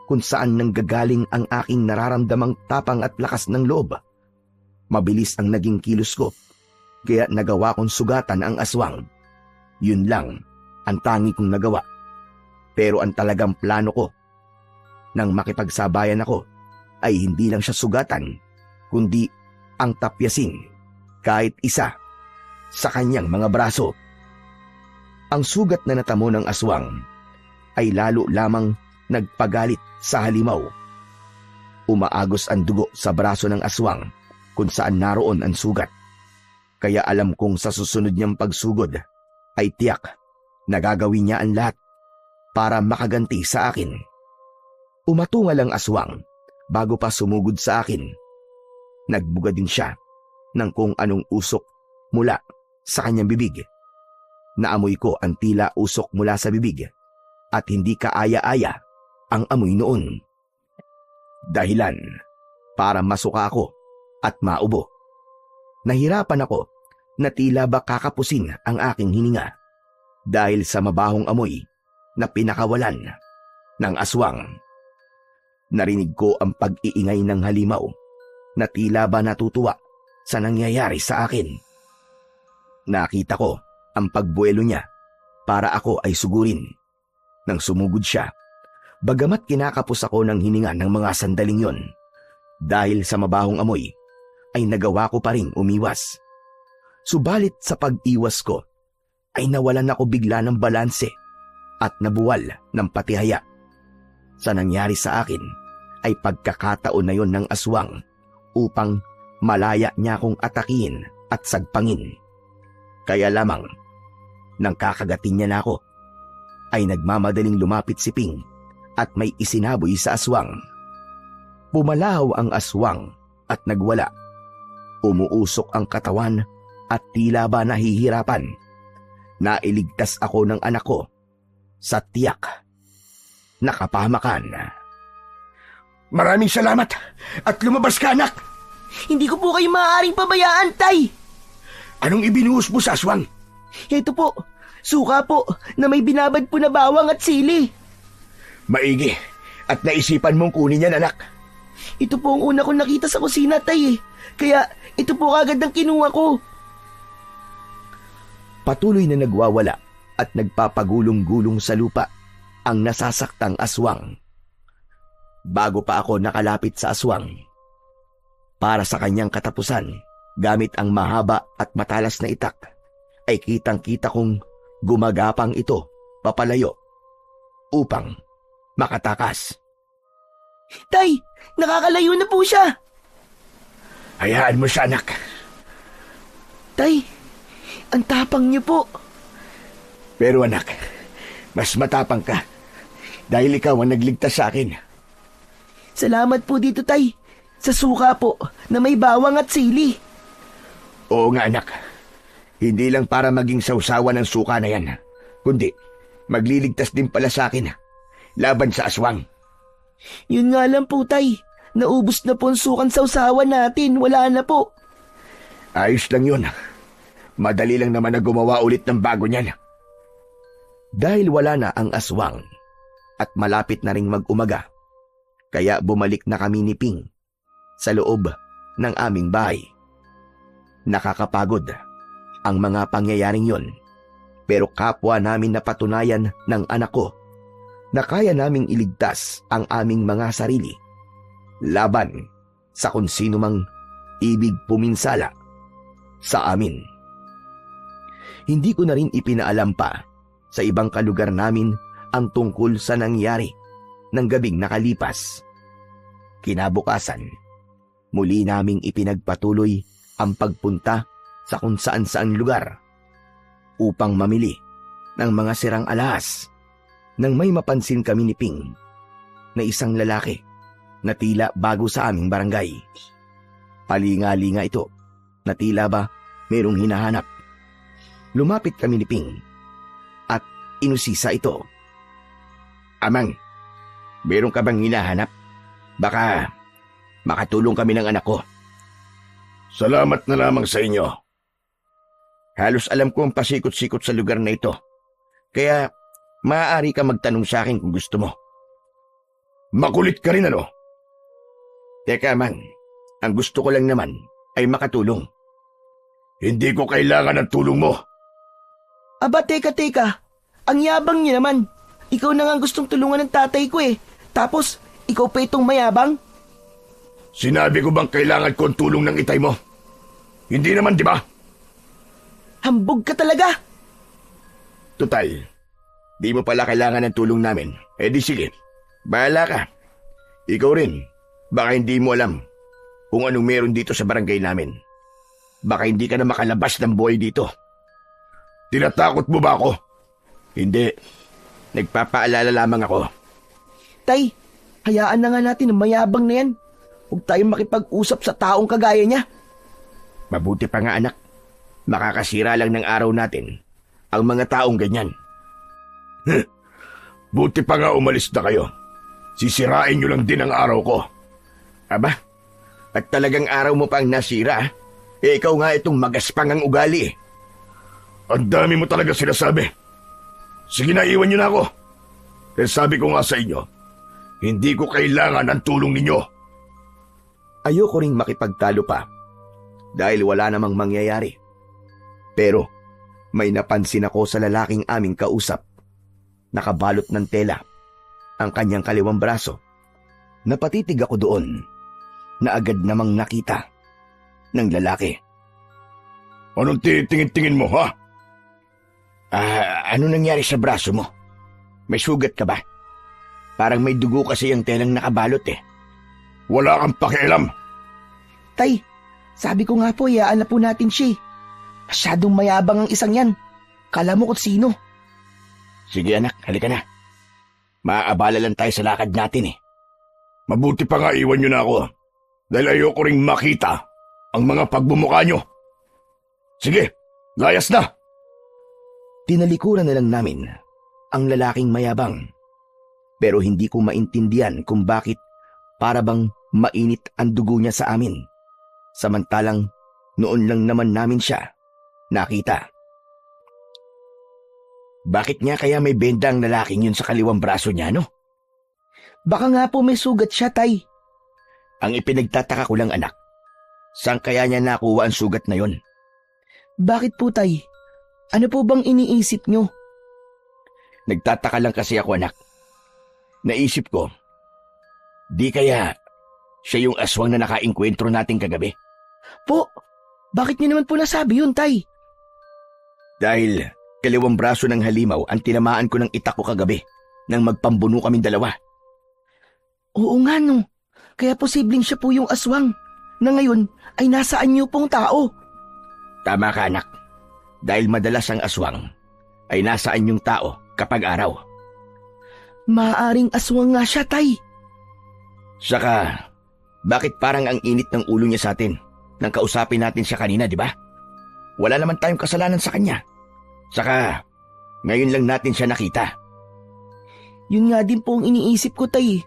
kung saan nanggagaling ang aking nararamdamang tapang at lakas ng loob. Mabilis ang naging kilos ko, kaya nagawa kong sugatan ang aswang. Yun lang ang tangi kong nagawa. Pero ang talagang plano ko, nang makipagsabayan ako, ay hindi lang siya sugatan, kundi ang tapyasin kahit isa sa kanyang mga braso. Ang sugat na natamo ng aswang ay lalo lamang nagpagalit sa halimaw. Umaagos ang dugo sa braso ng aswang kung saan naroon ang sugat. Kaya alam kong sa susunod niyang pagsugod ay tiyak na gagawin niya ang lahat para makaganti sa akin. Umatungal ang aswang bago pa sumugod sa akin. Nagbuga din siya ng kung anong usok mula sa kanyang bibig. Naamoy ko ang tila usok mula sa bibig at hindi kaaya-aya ang amoy noon. Dahilan para masuka ako at maubo. Nahirapan ako na tila ba kakapusin ang aking hininga dahil sa mabahong amoy na pinakawalan ng aswang. Narinig ko ang pag-iingay ng halimaw na tila ba natutuwa sa nangyayari sa akin. Nakita ko ang pagbuelo niya para ako ay sugurin. Nang sumugod siya, bagamat kinakapos ako ng hininga ng mga sandaling yon, dahil sa mabahong amoy, ay nagawa ko pa ring umiwas. Subalit sa pag-iwas ko, ay nawalan ako bigla ng balanse at nabuwal ng patihaya. Sa nangyari sa akin ay pagkakataon na yon ng aswang upang malaya niya akong atakihin at sagpangin. Kaya lamang, nang kakagatin niya na ako, ay nagmamadaling lumapit si Ping at may isinaboy sa aswang. Pumalaw ang aswang at nagwala. Umuusok ang katawan at tila ba nahihirapan. Nailigtas ako ng anak ko sa tiyak na kapahamakan. Maraming salamat at lumabas ka, anak! Hindi ko po kayo maaaring pabayaan, Tay! Anong ibinuhos mo sa aswang? Ito po, suka po na may binabad po na bawang at sili. Maigi at naisipan mong kunin yan, anak. Ito po ang una kong nakita sa kusina, Tay. Kaya ito po kagad ang kinuha ko. Patuloy na nagwawala at nagpapagulong-gulong sa lupa ang nasasaktang aswang. Bago pa ako nakalapit sa aswang, para sa kanyang katapusan, gamit ang mahaba at matalas na itak, ay kitang-kita kong gumagapang ito papalayo upang makatakas. Tay, nakakalayo na po siya. Hayaan mo siya, anak. Tay, ang tapang niyo po. Pero anak, mas matapang ka dahil ikaw ang nagligtas sa akin. Salamat po dito, Tay. Sa suka po na may bawang at sili. Oo nga, anak. Hindi lang para maging sausawan ng suka na yan, kundi magliligtas din pala sa akin laban sa aswang. Yun nga lang po, Tay. Naubos na po ang sukan sausawan natin. Wala na po. Ayos lang yun. Madali lang naman na gumawa ulit ng bago niyan. Dahil wala na ang aswang at malapit na ring mag-umaga, kaya bumalik na kami ni Ping sa loob ng aming bahay. Nakakapagod ang mga pangyayaring yon, pero kapwa namin napatunayan ng anak ko na kaya naming iligtas ang aming mga sarili laban sa kung sino mang ibig puminsala sa amin. Hindi ko na rin ipinaalam pa sa ibang kalugar namin ang tungkol sa nangyari ng gabing nakalipas. Kinabukasan, muli naming ipinagpatuloy ang pagpunta sa kung saan-saan lugar upang mamili ng mga sirang alahas nang may mapansin kami ni Ping na isang lalaki na tila bago sa aming barangay. Palinga-linga ito na tila ba merong hinahanap. Lumapit kami ni Ping at inusisa ito. Amang, meron ka bang hinahanap? Baka makatulong kami ng anak ko. Salamat na lamang sa inyo. Halos alam ko ang pasikot-sikot sa lugar na ito. Kaya maaari ka magtanong sa akin kung gusto mo. Makulit ka rin, ano? Teka man, ang gusto ko lang naman ay makatulong. Hindi ko kailangan ng tulong mo. Aba, teka. Ang yabang niyo naman. Ikaw na nga gustong tulungan ng tatay ko eh. Tapos, ikaw pa itong mayabang? Sinabi ko bang kailangan ko ang tulong ng itay mo? Hindi naman, di ba? Hambog ka talaga! Tutal, di mo pala kailangan ng tulong namin. Eh di sige, bahala ka. Ikaw rin, baka hindi mo alam kung anong meron dito sa barangay namin. Baka hindi ka na makalabas ng buhay dito. Tinatakot mo ba ako? Hindi, nagpapaalala lamang ako. Tay, hayaan na nga natin ang mayabang na yan. Huwag tayong makipag-usap sa taong kagaya niya. Mabuti pa nga anak, makakasira lang ng araw natin ang mga taong ganyan. Buti pa nga umalis na kayo. Sisirain nyo lang din ang araw ko. Aba, at talagang araw mo pang nasira, eh ikaw nga itong magaspang ang ugali. Ang dami mo talaga sinasabi. Sige na, iwan nyo na ako. Kaya sabi ko nga sa inyo, hindi ko kailangan ng tulong ninyo. Ayoko ring makipagtalo pa dahil wala namang mangyayari. Pero may napansin ako sa lalaking aming kausap. Nakabalot ng tela ang kanyang kaliwang braso. Napatitig ako doon na agad namang nakita ng lalaki. Anong tinitingin-tingin mo, ha? Ano nangyari sa braso mo? May sugat ka ba? Parang may dugo kasi ang telang nakabalot eh. Wala kang pakialam. Tay, sabi ko nga po, hayaan na po natin siya. Masyadong mayabang ang isang yan. Kala mo kung sino. Sige anak, halika na. Maaabala lang tayo sa lakad natin eh. Mabuti pa nga iwan nyo na ako dahil ayoko ring makita ang mga pagbumuka nyo. Sige, layas na! Tinalikuran na lang namin ang lalaking mayabang. Pero hindi ko maintindihan kung bakit para bang mainit ang dugo niya sa amin. Samantalang noon lang naman namin siya nakita. Bakit nga kaya may benda ang lalaking yun sa kaliwang braso niya, no? Baka nga po may sugat siya, Tay. Ang ipinagtataka ko lang anak, saan kaya niya nakuha ang sugat na yon? Bakit po, Tay? Ano po bang iniisip nyo? Nagtataka lang kasi ako anak. Naisip ko, di kaya siya yung aswang na nakainkwentro natin kagabi? Po, bakit niyo naman po nasabi yun, Tay? Dahil kaliwang braso ng halimaw ang tinamaan ko ng itak ko kagabi nang magpambuno kaming dalawa. Oo nga no, kaya posibleng siya po yung aswang na ngayon ay nasaan niyo pong tao. Tama ka, anak. Dahil madalas ang aswang ay nasaan yung tao kapag araw. Maaaring aswang nga siya, Tay. Saka, bakit parang ang init ng ulo niya sa atin nang kausapin natin siya kanina, di ba? Wala naman tayong kasalanan sa kanya. Saka, ngayon lang natin siya nakita. Yun nga din po ang iniisip ko, Tay.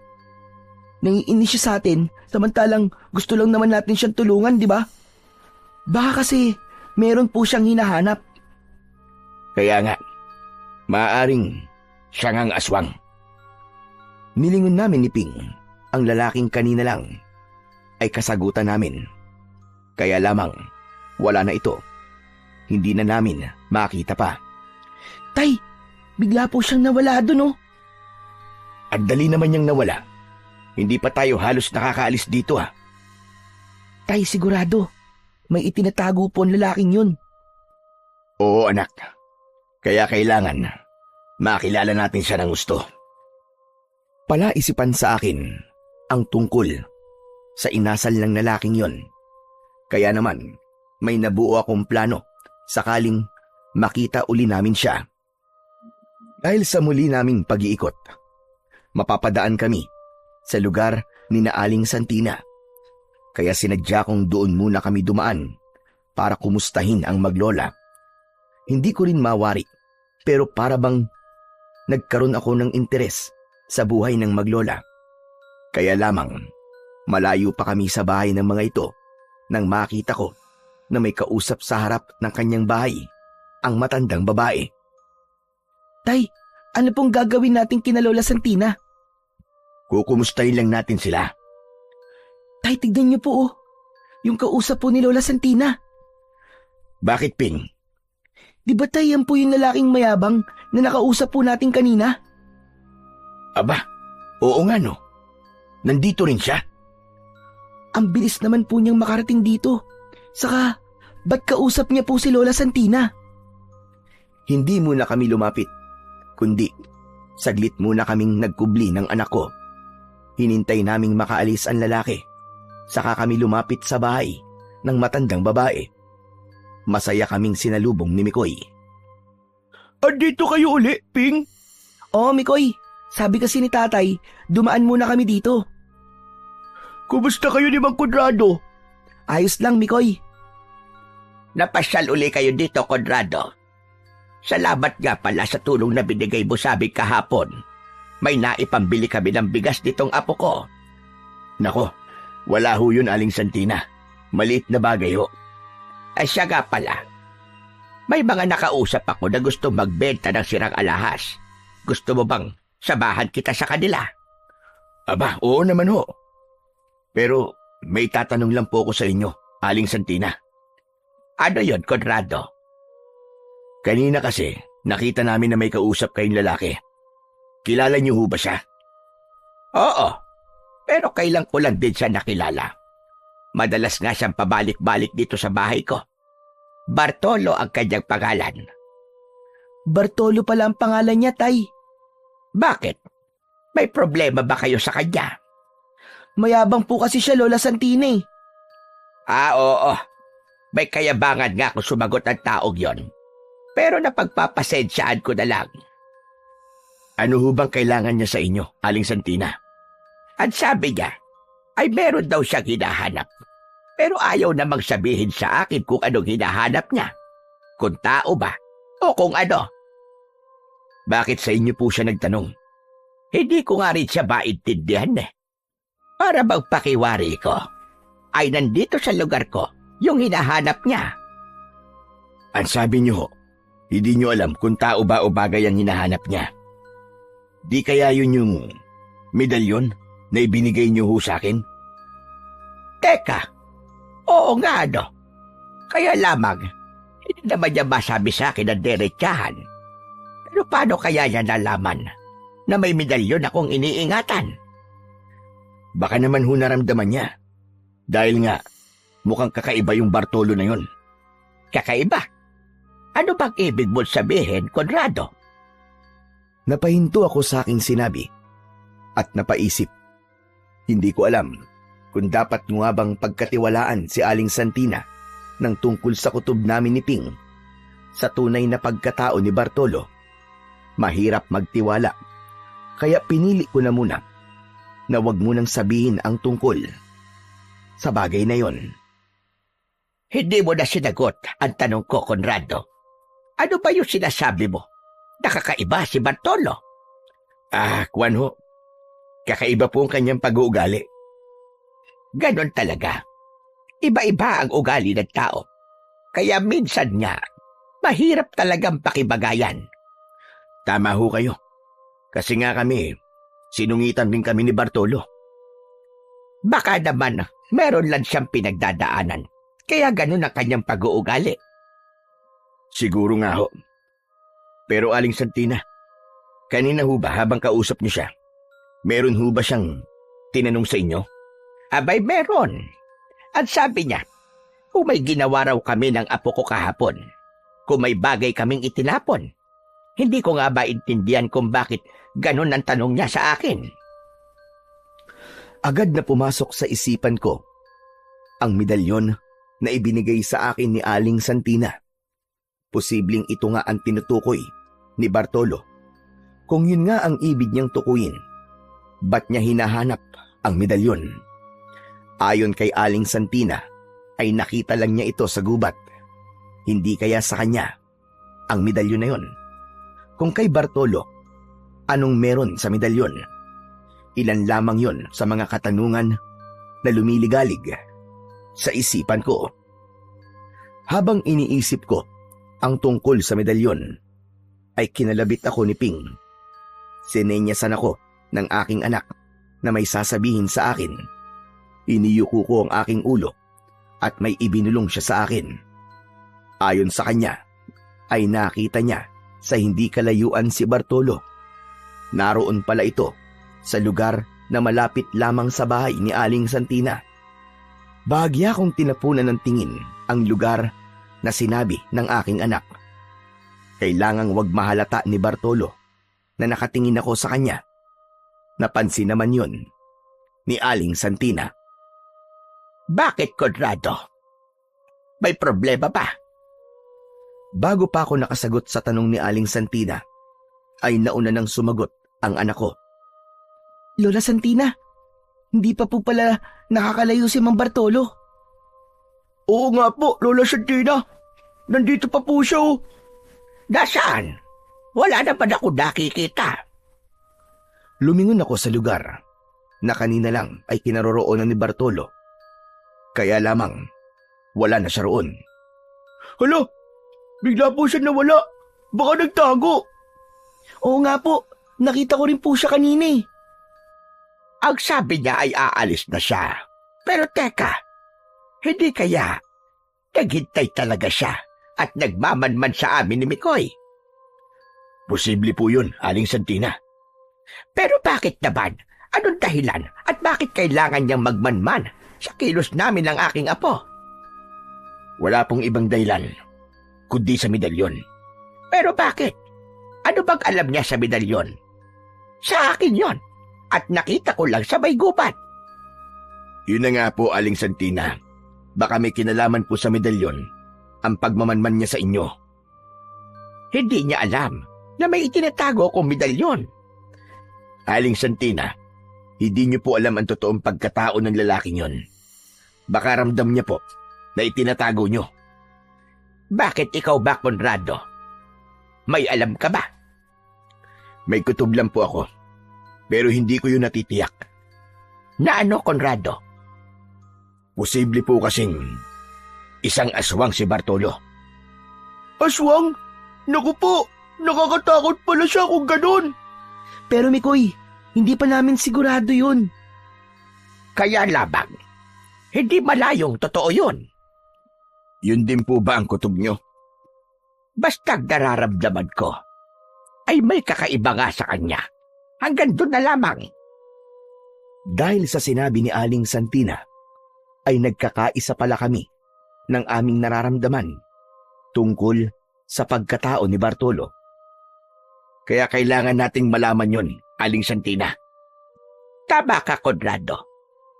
Nangiinis siya sa atin, samantalang gusto lang naman natin siyang tulungan, di ba? Baka kasi meron po siyang hinahanap. Kaya nga, maaaring siya ngang aswang. Nilingon namin ni Ping ang lalaking kanina lang ay kasagutan namin. Kaya lamang, wala na ito. Hindi na namin makita pa. Tay, bigla po siyang nawala doon, oh. At dali naman niyang nawala. Hindi pa tayo halos nakakaalis dito, ha. Tay, sigurado, may itinatago po ang lalaking yun. Oo, anak. Kaya kailangan makilala natin siya ng gusto. Palaisipan sa akin ang tungkol sa inasal ng lalaking yon. Kaya naman, may nabuo akong plano sakaling makita uli namin siya. Dahil sa muli naming pag-iikot, mapapadaan kami sa lugar ni Naaling Santina. Kaya sinadya kong doon muna kami dumaan para kumustahin ang maglola. Hindi ko rin mawari, pero para bang nagkaroon ako ng interes sa buhay ng maglola. Kaya lamang, malayo pa kami sa bahay ng mga ito nang makita ko na may kausap sa harap ng kanyang bahay, ang matandang babae. Tay, ano pong gagawin natin kina Lola Santina? Kukumustahin lang natin sila. Tay, tignan niyo po, oh. Yung kausap po ni Lola Santina. Bakit, Ping? Di ba, Tay, yan po yung lalaking mayabang na nakausap po natin kanina? Aba, oo nga no. Nandito rin siya. Ang bilis naman po niyang makarating dito. Saka, ba't kausap niya po si Lola Santina? Hindi muna kami lumapit, kundi saglit muna kaming nagkubli ng anak ko. Hinintay naming makaalis ang lalaki. Saka kami lumapit sa bahay ng matandang babae. Masaya kaming sinalubong ni Mikoy. Andito kayo uli, Ping? Oo, Mikoy. Sabi kasi ni Tatay, dumaan muna kami dito. Kumusta kayo ni Mang Conrado? Ayos lang, Mikoy. Napasyal uli kayo dito, Conrado. Salamat nga pala sa tulong na binigay mo sa amin kahapon. May naipambili kami ng bigas ditong apo ko. Nako, wala ho yun, Aling Santina. Maliit na bagay ho. Ay siya nga pala. May mga nakausap ako na gusto magbenta ng sirang alahas. Gusto mo bang sabahan kita sa kanila? Aba, oo naman ho. Pero may tatanong lang po ako sa inyo, Aling Santina. Ano yon, Conrado? Kanina kasi, nakita namin na may kausap kayong lalaki. Kilala niyo ho ba siya? Oo, pero kailan ko lang din siya nakilala. Madalas nga siyang pabalik-balik dito sa bahay ko. Bartolo ang kanyang pangalan. Bartolo pala ang pangalan niya, Tay. Bakit? May problema ba kayo sa kanya? Mayabang po kasi siya, Lola Santina, eh. Oo. May kayabangan nga kung sumagot ang taong yon. Pero napagpapasensyaan ko na lang. Ano ho bang kailangan niya sa inyo, Aling Santina? At sabi niya, ay meron daw siyang hinahanap. Pero ayaw namang sabihin sa akin kung anong hinahanap niya. Kung tao ba o kung ano. Bakit sa inyo po siya nagtanong? Hindi ko nga rin siya maintindihan eh. Para bang pakiwari ko, ay nandito sa lugar ko yung hinahanap niya. Ang sabi niyo ho, hindi niyo alam kung tao ba o bagay ang hinahanap niya. Di kaya yun yung medalyon na ibinigay niyo ho sa akin? Teka, oo nga no. Kaya lamang, hindi naman niya masabi sa akin ang derechahan. Pero paano kaya niya nalaman na may medalyon akong iniingatan? Baka naman ho naramdaman niya. Dahil nga, mukhang kakaiba yung Bartolo na yun. Kakaiba? Ano bang ibig mo sabihin, Conrado? Napahinto ako sa aking sinabi at napaisip. Hindi ko alam kung dapat nga bang pagkatiwalaan si Aling Santina ng tungkol sa kutob namin ni Ping. Sa tunay na pagkatao ni Bartolo, mahirap magtiwala. Kaya pinili ko na muna na wag mo nang sabihin ang tungkol sa bagay na yon. Hindi mo na sinagot ang tanong ko, Conrado. Ano ba yung sinasabi mo? Nakakaiba si Bartolo. Kwan ho. Kakaiba po ang kanyang pag-uugali. Ganon talaga. Iba-iba ang ugali ng tao. Kaya minsan nga, mahirap talagang pakibagayan. Tama ho kayo. Kasi nga kami, sinungitan din kami ni Bartolo. Baka naman meron lang siyang pinagdadaanan. Kaya ganon ang kanyang pag-uugali. Siguro nga ho. Pero Aling Santina, kanina ho ba habang kausap niyo siya, meron ho ba siyang tinanong sa inyo? Abay, meron. At sabi niya, kung may ginawa raw kami ng apo ko kahapon, kung may bagay kaming itinapon. Hindi ko nga ba intindihan kung bakit ganon ang tanong niya sa akin. Agad na pumasok sa isipan ko ang medalyon na ibinigay sa akin ni Aling Santina. Posibleng ito nga ang tinutukoy ni Bartolo. Kung yun nga ang ibig niyang tukuyin, ba't niya hinahanap ang medalyon? Ayon kay Aling Santina, ay nakita lang niya ito sa gubat. Hindi kaya sa kanya ang medalyon na yon? Kung kay Bartolo, anong meron sa medalyon? Ilan lamang yon sa mga katanungan na lumiligalig sa isipan ko. Habang iniisip ko ang tungkol sa medalyon, ay kinalabit ako ni Ping. Sinenyasan ako ng aking anak na may sasabihin sa akin. Iniyuko ko ang aking ulo at may ibinulong siya sa akin. Ayon sa kanya, ay nakita niya sa hindi kalayuan si Bartolo. Naroon pala ito sa lugar na malapit lamang sa bahay ni Aling Santina. Bahagya kong tinapunan ng tingin ang lugar na sinabi ng aking anak. Kailangang wag mahalata ni Bartolo na nakatingin ako sa kanya. Napansin naman yon ni Aling Santina. Bakit, Conrado? May problema ba? Bago pa ako nakasagot sa tanong ni Aling Santina, ay nauna nang sumagot ang anak ko. Lola Santina, hindi pa po pala nakakalayo si Mang Bartolo. Oo nga po, Lola Santina. Nandito pa po siya. Nasaan? Wala naman ako nakikita. Lumingon ako sa lugar na kanina lang ay kinaroroonan ni Bartolo. Kaya lamang, wala na siya roon. Hala, bigla po siya nawala. Baka nagtago. Oo nga po, nakita ko rin po siya kanina eh. Ang sabi niya ay aalis na siya. Pero teka, hindi kaya naghintay talaga siya at nagmamanman sa amin ni Mikoy? Posible po yun, Aling Santina. Pero bakit naman? Anong dahilan at bakit kailangan niyang magmanman sa kilos namin ng aking apo? Wala pong ibang dahilan, kundi sa medalyon. Pero bakit? Ano bang alam niya sa medalyon? Sa akin yon, at nakita ko lang sa may gubat. Yun na nga po, Aling Santina. Baka may kinalaman po sa medalyon ang pagmamanman niya sa inyo. Hindi niya alam na may itinatago akong medalyon. Aling Santina, hindi niyo po alam ang totoong pagkatao ng lalaking yon. Baka ramdam niya po na itinatago niyo. Bakit ikaw ba, Conrado? May alam ka ba? May kutob lang po ako, pero hindi ko yun natitiyak. Na ano, Conrado? Posible po kasing isang aswang si Bartolo. Aswang? Naku po, nakakatakot pala siya kung ganun. Pero Mikoy, hindi pa namin sigurado yun. Kaya labang, hindi malayong totoo yun. Yun din po ba ang kutob niyo? Basta nararamdaman ko, ay may kakaiba nga sa kanya. Hanggang doon na lamang. Dahil sa sinabi ni Aling Santina, ay nagkakaisa pala kami ng aming nararamdaman tungkol sa pagkatao ni Bartolo. Kaya kailangan nating malaman yon, Aling Santina. Tama ka, Conrado.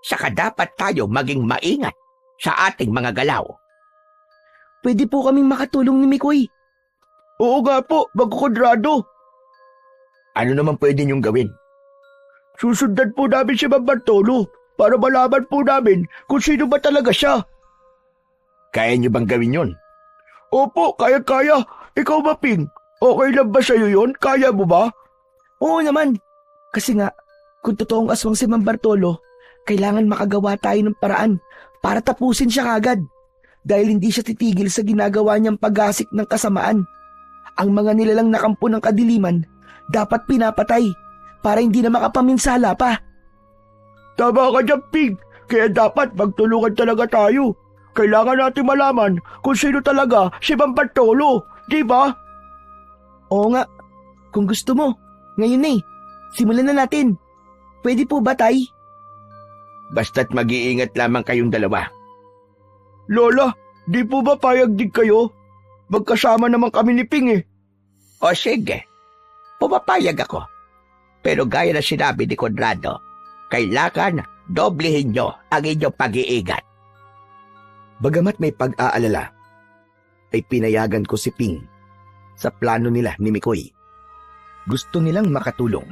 Saka dapat tayo maging maingat sa ating mga galaw. Pwede po kaming makatulong ni Mikoy. Oo nga po, Bago Konrado. Ano naman pwede niyong gawin? Susundan po namin si Mang Bartolo para malaman po namin kung sino ba talaga siya. Kaya niyo bang gawin yon? Opo, kaya-kaya. Ikaw ba, Ping? Okay lang ba sa'yo yon? Kaya mo ba? Oo naman. Kasi nga, kung totoong aswang si Mang Bartolo, kailangan makagawa tayo ng paraan para tapusin siya kagad. Dahil hindi siya titigil sa ginagawa niyang paggasik ng kasamaan. Ang mga nilalang nakampo ng kadiliman, dapat pinapatay para hindi na makapaminsala pa. Tama ka dyan, Ping. Kaya dapat magtulungan talaga tayo. Kailangan natin malaman kung sino talaga si Mang Bartolo, di ba? Oo nga. Kung gusto mo, ngayon eh. Simulan na natin. Pwede po ba, Tay? Basta't mag-iingat lamang kayong dalawa. Lola, di po ba payag din kayo? Magkasama naman kami ni Ping eh. O sige, pumapayag ako. Pero gaya na sinabi ni Conrado, kailangan doblehin nyo ang inyong pag-iingat. Bagamat may pag-aalala, ay pinayagan ko si Ping sa plano nila ni Mikoy. Gusto nilang makatulong,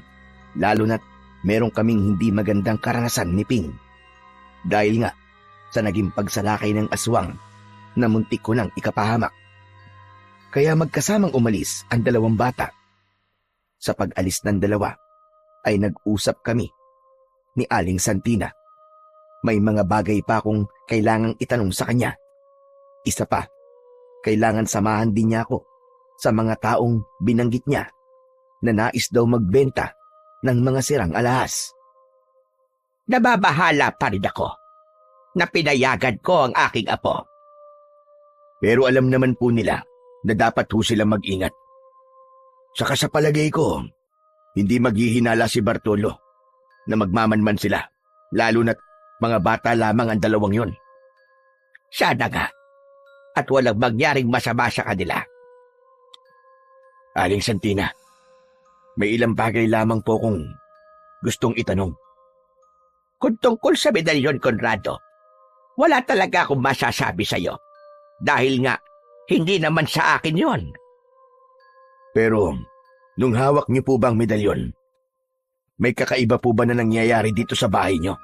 lalo na't meron kaming hindi magandang karanasan ni Ping. Dahil nga sa naging pagsalakay ng aswang na muntik ko nang ikapahamak. Kaya magkasamang umalis ang dalawang bata. Sa pag-alis ng dalawa, ay nag-usap kami ni Aling Santina. May mga bagay pa akong kailangang itanong sa kanya. Isa pa, kailangan samahan din niya ako sa mga taong binanggit niya na nais daw magbenta ng mga sirang alahas. Nababahala pa rin ako na pinayagan ko ang aking apo. Pero alam naman po nila na dapat ho silang mag-ingat. Saka sa palagay ko, hindi maghihinala si Bartolo na magmamanman sila, lalo na't mga bata lamang ang dalawang yon. Sana nga, at walang mangyaring masama sa kanila. Aling Santina, may ilang bagay lamang po kong gustong itanong. Kung tungkol sa medalyon, Conrado, wala talaga akong masasabi sa'yo. Dahil nga, hindi naman sa akin yon. Pero, nung hawak niyo po bang medalyon, may kakaiba po ba na nangyayari dito sa bahay niyo?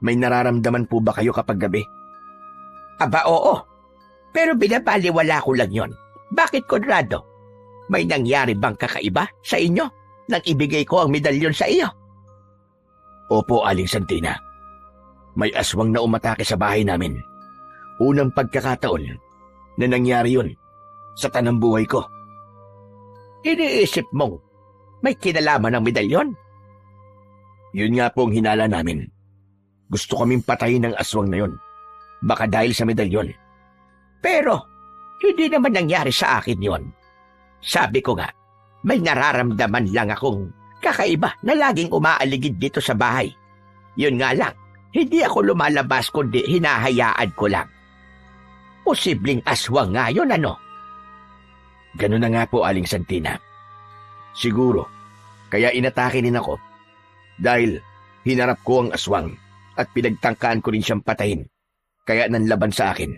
May nararamdaman po ba kayo kapag gabi? Aba, oo. Pero binabaliwala ko lang yon. Bakit, Conrado? May nangyari bang kakaiba sa inyo nang ibigay ko ang medalyon sa iyo? Opo, Aling Santina. May aswang na umatake sa bahay namin. Unang pagkakataon na nangyari yun sa tanang buhay ko. Iniisip mong may kinalaman ng medalyon? Yun nga po ang hinala namin. Gusto kaming patayin ng aswang na yun. Baka dahil sa medalyon. Pero, hindi naman nangyari sa akin yon. Sabi ko nga, may nararamdaman lang akong kakaiba na laging umaaligid dito sa bahay. Yun nga lang, hindi ako lumalabas kundi hinahayaan ko lang. Posibleng aswang nga yun, ano? Ganun na nga po, Aling Santina. Siguro, kaya inatake din ako dahil hinarap ko ang aswang at pinagtangkaan ko rin siyang patayin, kaya nanlaban sa akin.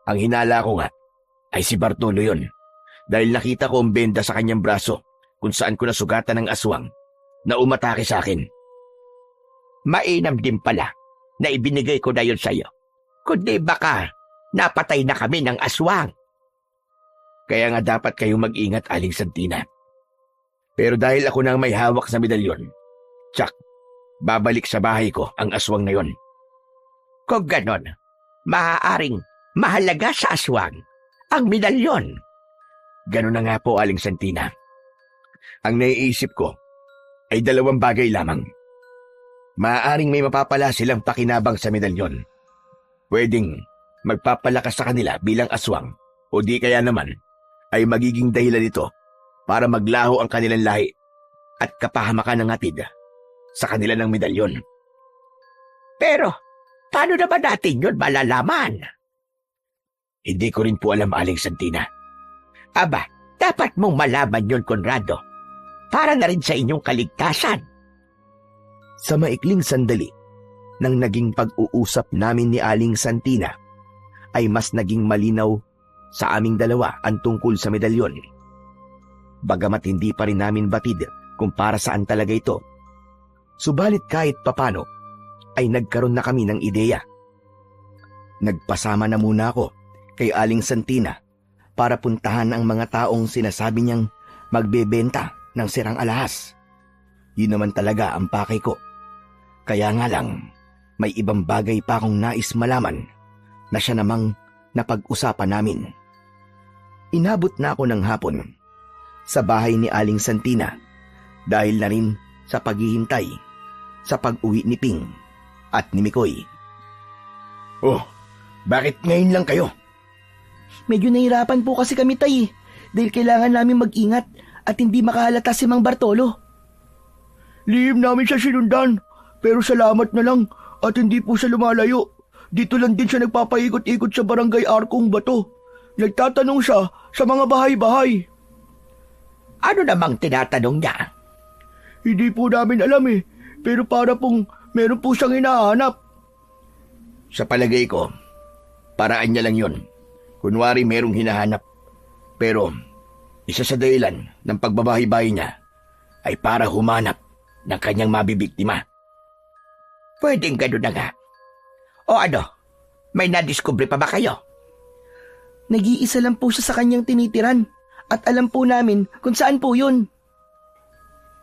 Ang hinala ko nga ay si Bartolo yun, dahil nakita ko ang benda sa kanyang braso kung saan ko nasugatan ng aswang na umatake sa akin. Mainam din pala na ibinigay ko na yun sa'yo. Kundi baka napatay na kami ng aswang. Kaya nga dapat kayong mag-ingat, Aling Santina. Pero dahil ako nang may hawak sa medalyon, tsak, babalik sa bahay ko ang aswang na yon. Kung ganon, maaaring mahalaga sa aswang ang medalyon. Ganon na nga po, Aling Santina. Ang naiisip ko ay dalawang bagay lamang. Maaaring may mapapala silang pakinabang sa medalyon. Pwedeng magpapalakas sa kanila bilang aswang, o di kaya naman ay magiging dahilan nito para maglaho ang kanilang lahi at kapahamakan ng hatid sa kanila ng medalyon. Pero, paano naman natin yun malalaman? Hindi ko rin po alam, Aling Santina. Aba, dapat mong malaman yun, Conrado. Para na rin sa inyong kaligtasan. Sa maikling sandali, nang naging pag-uusap namin ni Aling Santina, ay mas naging malinaw sa aming dalawa ang tungkol sa medalyon. Bagamat hindi pa rin namin batid kung para saan talaga ito, subalit kahit papano ay nagkaroon na kami ng ideya. Nagpasama na muna ako kay Aling Santina para puntahan ang mga taong sinasabi niyang magbebenta ng sirang alahas. Yun naman talaga ang pakay ko. Kaya nga lang, may ibang bagay pa akong nais malaman na siya namang napag-usapan namin. Inabot na ako ng hapon sa bahay ni Aling Santina dahil na rin sa paghihintay sa pag-uwi ni Ping at ni Mikoy. Oh, bakit ngayon lang kayo? Medyo nahirapan po kasi kami, tay, dahil kailangan namin mag-ingat at hindi makahalata si Mang Bartolo. Lihim namin siya sinundan, pero salamat na lang at hindi po siya lumalayo. Dito lang din siya nagpapaikot-ikot sa barangay Arkong Bato. Nagtatanong siya sa mga bahay-bahay. Ano namang tinatanong niya? Hindi po namin alam pero para pong meron po siyang hinahanap. Sa palagay ko, paraan niya lang yun. Kunwari merong hinahanap. Pero isa sa dahilan ng pagbabahay-bahay niya ay para humanap ng kanyang mabibiktima. Pwedeng gano'n na nga. O ano, may nadiskubre pa ba kayo? Nag-iisa lang po siya sa kanyang tinitiran at alam po namin kung saan po yun.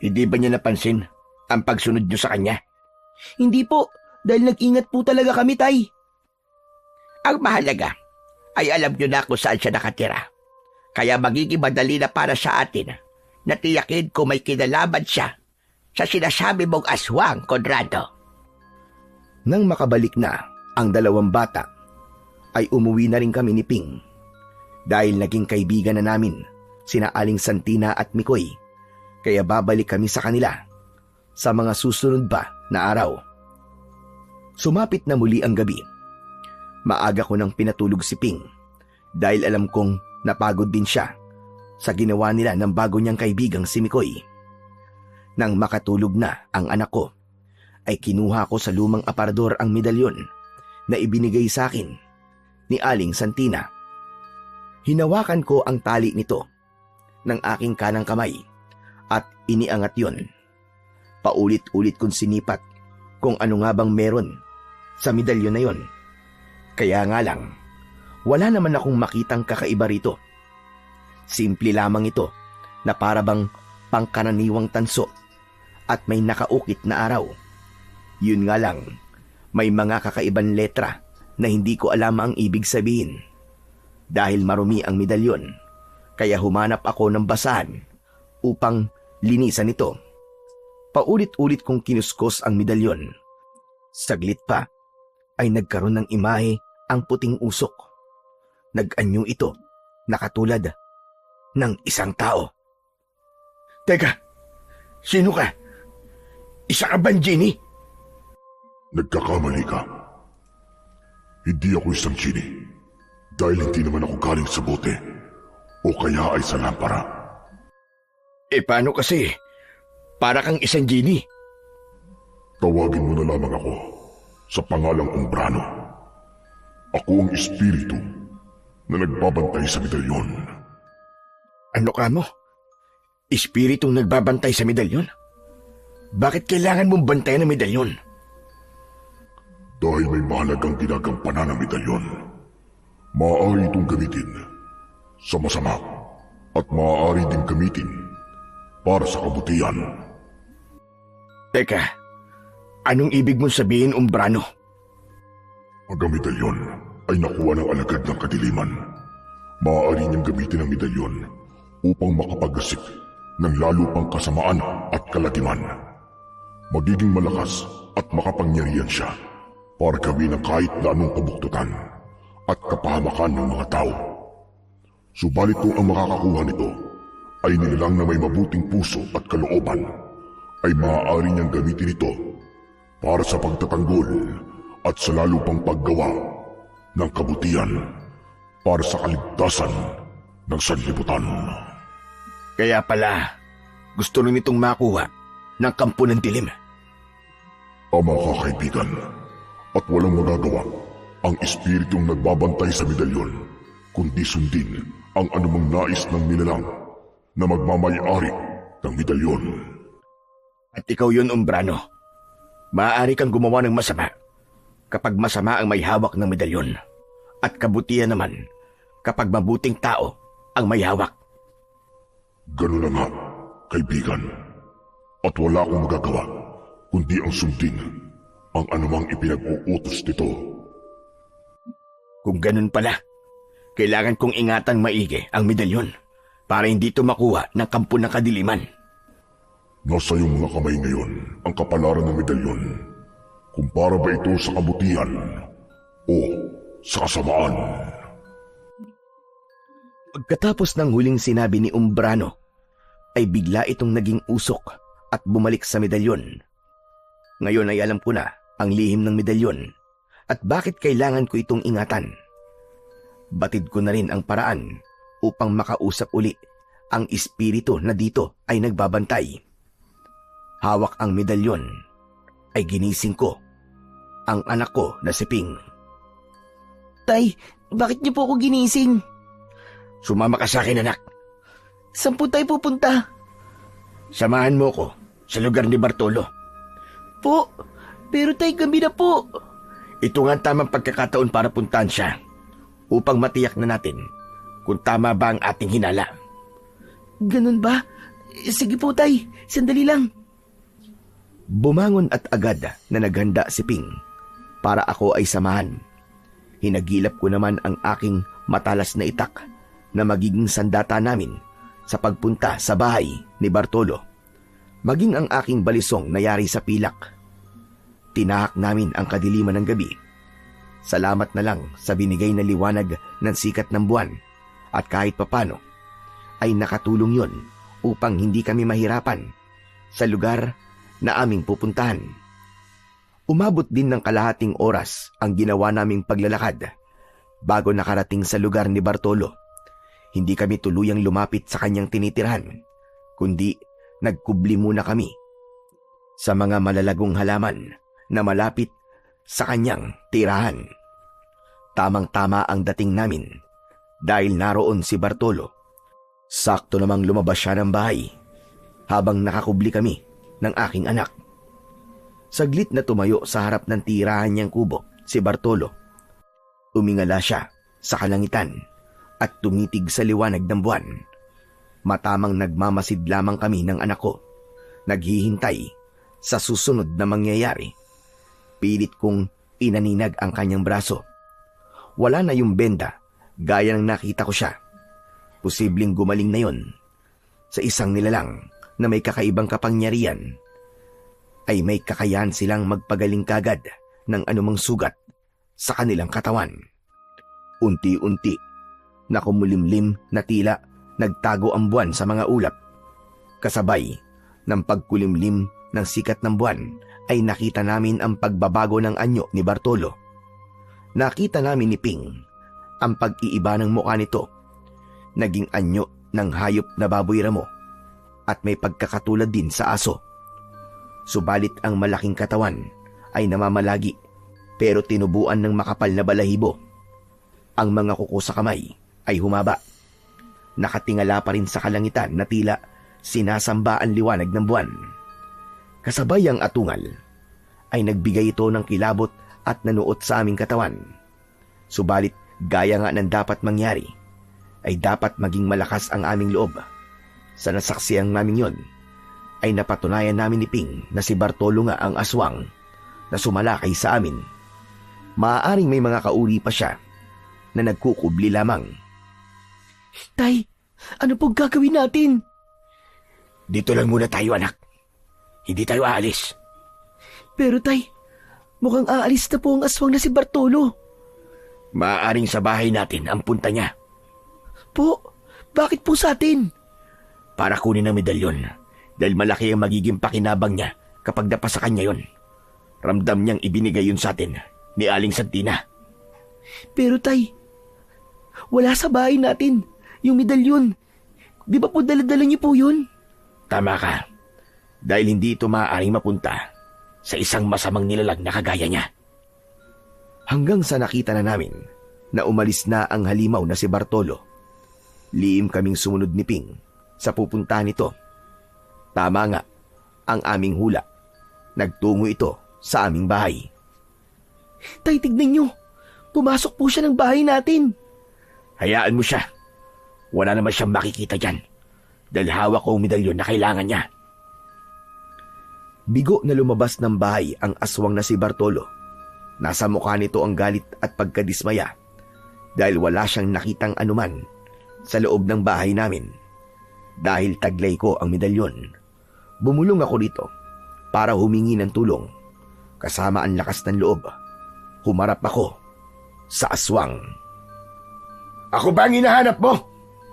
Hindi ba niya napansin ang pagsunod niyo sa kanya? Hindi po, dahil nag-ingat po talaga kami, tay. Ang mahalaga ay alam nyo na kung saan siya nakatira. Kaya magiging madali na para sa atin na tiyakin kung may kinalaman siya sa sinasabi mong aswang, Conrado. Nang makabalik na ang dalawang bata, ay umuwi na rin kami ni Ping. Dahil naging kaibigan na namin sina Aling Santina at Mikoy, kaya babalik kami sa kanila sa mga susunod pa na araw. Sumapit na muli ang gabi. Maaga ko nang pinatulog si Ping dahil alam kong napagod din siya sa ginawa nila ng bago niyang kaibigang si Mikoy. Nang makatulog na ang anak ko, ay kinuha ko sa lumang aparador ang medalyon na ibinigay sa akin ni Aling Santina. Hinawakan ko ang tali nito ng aking kanang kamay at iniangat yon. Paulit-ulit kong sinipat kung ano nga bang meron sa medalyon na yon. Kaya nga lang, wala naman akong makitang kakaiba rito. Simple lamang ito na para bang pangkaraniwang tanso at may nakaukit na araw. Yun nga lang, may mga kakaibang letra na hindi ko alam ang ibig sabihin. Dahil marumi ang medalyon, kaya humanap ako ng basahan upang linisan ito. Paulit-ulit kong kinuskos ang medalyon. Saglit pa ay nagkaroon ng imahe ang puting usok. Nag-anyo ito na katulad ng isang tao. Teka, sino ka? Isa ka bang genie? Nagkakamali ka. Hindi ako isang genie dahil hindi naman ako galing sa bote o kaya ay sa lampara. Paano kasi? Para kang isang genie. Tawagin mo na lamang ako sa pangalang Umbrano. Ako ang espiritu na nagbabantay sa medalyon. Ano ka mo? Espiritong nagbabantay sa medalyon? Bakit kailangan mong bantayan ang medalyon? Dahil may mahalagang ginagampanan ng medalyon. Maaari itong gamitin sa masama at maaari din gamitin para sa kabutihan. Teka, anong ibig mong sabihin, Umbrano? Ang medalyon ay nakuha ng alagad ng kadiliman. Maaari niyang gamitin ang medalyon upang makapagasik ng lalo pang kasamaan at kalatiman. Magiging malakas at makapangyarihan siya para gawin ang kahit na anong kabuktutan at kapahamakan ng mga tao. Subalit kung ang makakakuha nito ay nilalang na may mabuting puso at kalooban, ay maaari niyang gamitin ito para sa pagtatanggol at sa lalo pang paggawa ng kabutihan para sa kaligtasan ng sanlibutan. Kaya pala, gusto rin itong makuha ng kampo ng dilim. Tama ka, kaibigan. At walang magagawa ang espiritong nagbabantay sa medalyon, kundi sundin ang anumang nais ng nilalang na magmamay-ari ng medalyon. At ikaw yun, Umbrano. Maaari kang gumawa ng masama kapag masama ang may hawak ng medalyon. At kabutihan naman kapag mabuting tao ang may hawak. Ganun na nga, kaibigan. At wala akong magagawa kundi ang sundin ang anumang ipinag-uutos nito. Kung ganun pala, kailangan kong ingatan maigi ang medalyon para hindi ito makuha ng kampo ng kadiliman. Nasa iyong mga kamay ngayon ang kapalaran ng medalyon. Kung para ba ito sa kabutihan o sa kasamaan. Pagkatapos ng huling sinabi ni Umbrano, ay bigla itong naging usok at bumalik sa medalyon. Ngayon ay alam ko na ang lihim ng medalyon at bakit kailangan ko itong ingatan. Batid ko na rin ang paraan upang makausap uli ang espiritu na dito ay nagbabantay. Hawak ang medalyon ay ginising ko ang anak ko na si Ping. Tay, bakit niyo po ako ginising? Sumama ka sa akin, anak. Saan po tayo pupunta? Samahan mo ko sa lugar ni Bartolo. Po, pero tay, gabi na po. Ito nga ang tamang pagkakataon para puntahan siya upang matiyak na natin kung tama ba ang ating hinala. Ganun ba? Sige po tay, sandali lang. Bumangon at agad na naghanda si Ping para ako ay samahan. Hinagilap ko naman ang aking matalas na itak na magiging sandata namin sa pagpunta sa bahay ni Bartolo, maging ang aking balisong na yari sa pilak. Tinahak namin ang kadiliman ng gabi. Salamat na lang sa binigay na liwanag ng sikat ng buwan at kahit papano ay nakatulong yon upang hindi kami mahirapan sa lugar na aming pupuntahan. Umabot din ng kalahating oras ang ginawa naming paglalakad bago nakarating sa lugar ni Bartolo. Hindi kami tuluyang lumapit sa kanyang tinitirahan, kundi nagkubli muna kami sa mga malalagong halaman na malapit sa kanyang tirahan. Tamang-tama ang dating namin dahil naroon si Bartolo. Sakto namang lumabas siya ng bahay habang nakakubli kami ng aking anak. Saglit na tumayo sa harap ng tirahan niyang kubo si Bartolo. Umingala siya sa kalangitan at tumitig sa liwanag ng buwan. Matamang nagmamasid lamang kami ng anak ko, naghihintay sa susunod na mangyayari. Pilit kong inaninag ang kanyang braso. Wala na yung benda, gaya ng nakita ko siya. Posibleng gumaling na yon. Sa isang nilalang na may kakaibang kapangyarihan, ay may kakayahan silang magpagaling kagad ng anumang sugat sa kanilang katawan. Unti-unti, nakumulimlim na tila nagtago ang buwan sa mga ulap. Kasabay ng pagkulimlim ng sikat ng buwan ay nakita namin ang pagbabago ng anyo ni Bartolo. Nakita namin ni Ping ang pag-iiba ng mukha nito. Naging anyo ng hayop na baboy ramo at may pagkakatulad din sa aso. Subalit ang malaking katawan ay namamalagi pero tinubuan ng makapal na balahibo. Ang mga kuko sa kamay ay humaba. Nakatingala pa rin sa kalangitan na tila sinasamba ang liwanag ng buwan. Kasabay ang atungal ay nagbigay ito ng kilabot at nanuot sa aming katawan. Subalit gaya nga ng dapat mangyari, ay dapat maging malakas ang aming loob. Sa nasaksiyan namin yon, ay napatunayan namin ni Ping na si Bartolo nga ang aswang na sumalakay sa amin. Maaaring may mga kauri pa siya na nagkukubli lamang. Tay, ano pong gagawin natin? Dito lang muna tayo, anak. Hindi tayo aalis. Pero tay, mukhang aalis na po ang aswang na si Bartolo. Maaaring sa bahay natin ang punta niya. Po, bakit po sa atin? Para kunin ang medalyon dahil malaki ang magiging pakinabang niya kapag napasa kanya yon. Ramdam niyang ibinigay yun sa atin ni Aling Santina. Pero tay, wala sa bahay natin Yung medalyon. Di ba po dala-dala niyo po yun? Tama ka. Dahil hindi ito maaaring mapunta sa isang masamang nilalang na kagaya niya. Hanggang sa nakita na namin na umalis na ang halimaw na si Bartolo. Liim kaming sumunod ni Ping sa pupuntahan nito. Tama nga ang aming hula. Nagtungo ito sa aming bahay. Tay, tignan niyo. Pumasok po siya ng bahay natin. Hayaan mo siya. Wala naman siyang makikita dyan. Dahil hawak ko ang medalyon na kailangan niya. Bigo na lumabas ng bahay ang aswang na si Bartolo. Nasa mukha nito ang galit at pagkadismaya dahil wala siyang nakitang anuman sa loob ng bahay namin. Dahil taglay ko ang medalyon, bumulong ako dito para humingi ng tulong. Kasama ang lakas ng loob, humarap ako sa aswang. Ako ba ang hinahanap mo,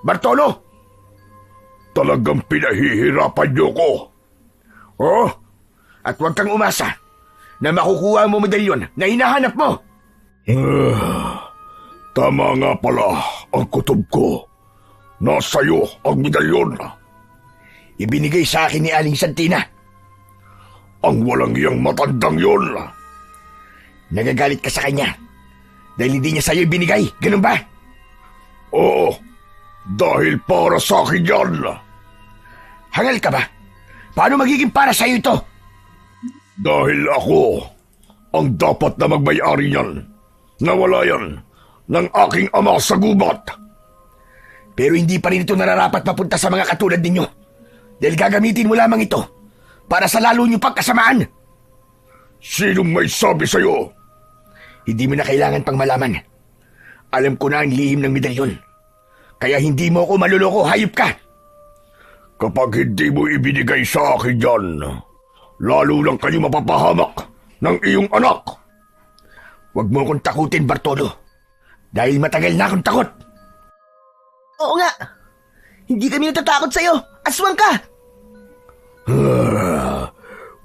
Bartolo? Talagang pinahihirapan niyo ko. Oh, at huwag kang umasa na makukuha mo medalyon na hinahanap mo. Tama nga pala ang kutob ko. Nasa iyo ang medalyon. Ibinigay sa akin ni Aling Santina. Ang walang iyang matandang yon. Nagagalit ka sa kanya dahil hindi niya sa iyo ibinigay, ganun ba? Oo, dahil para sa akin yan. Hangal ka ba? Paano magiging para sa iyo ito? Dahil ako ang dapat na magmay-ari niyan. Nawala yan ng aking ama sa gubat. Pero hindi pa rin ito nararapat mapunta sa mga katulad ninyo. Dahil gagamitin mo lamang ito para sa lalo niyo pang kasamaan. Sinong may sabi sa'yo? Hindi mo na kailangan pang malaman. Alam ko na ang lihim ng medalyon. Kaya hindi mo ako maluloko, hayop ka. Kapag hindi mo ibinigay sa akin yan, lalo lang kayo mapapahamak ng iyong anak. Huwag mo akong takutin, Bartolo. Dahil matagal na akong takot. Oo nga. Hindi kami natatakot sa'yo. Aswang ka.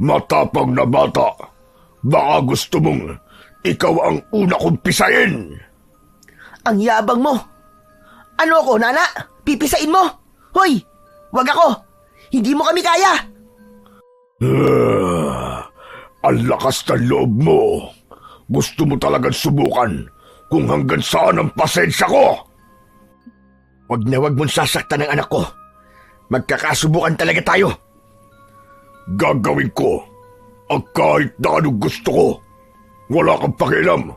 Matapang na bata. Baka gusto mong ikaw ang una kong pisain. Ang yabang mo. Ano ako, nana? Pipisain mo? Hoy, wag ako. Hindi mo kami kaya. Ang lakas ng loob mo. Gusto mo talagang subukan kung hanggang saan ang pasensya ko. Wag na wag mong sasaktan ang anak ko. Magkakasubukan talaga tayo. Gagawin ko ang kahit na anong gusto ko. Wala kang pakialam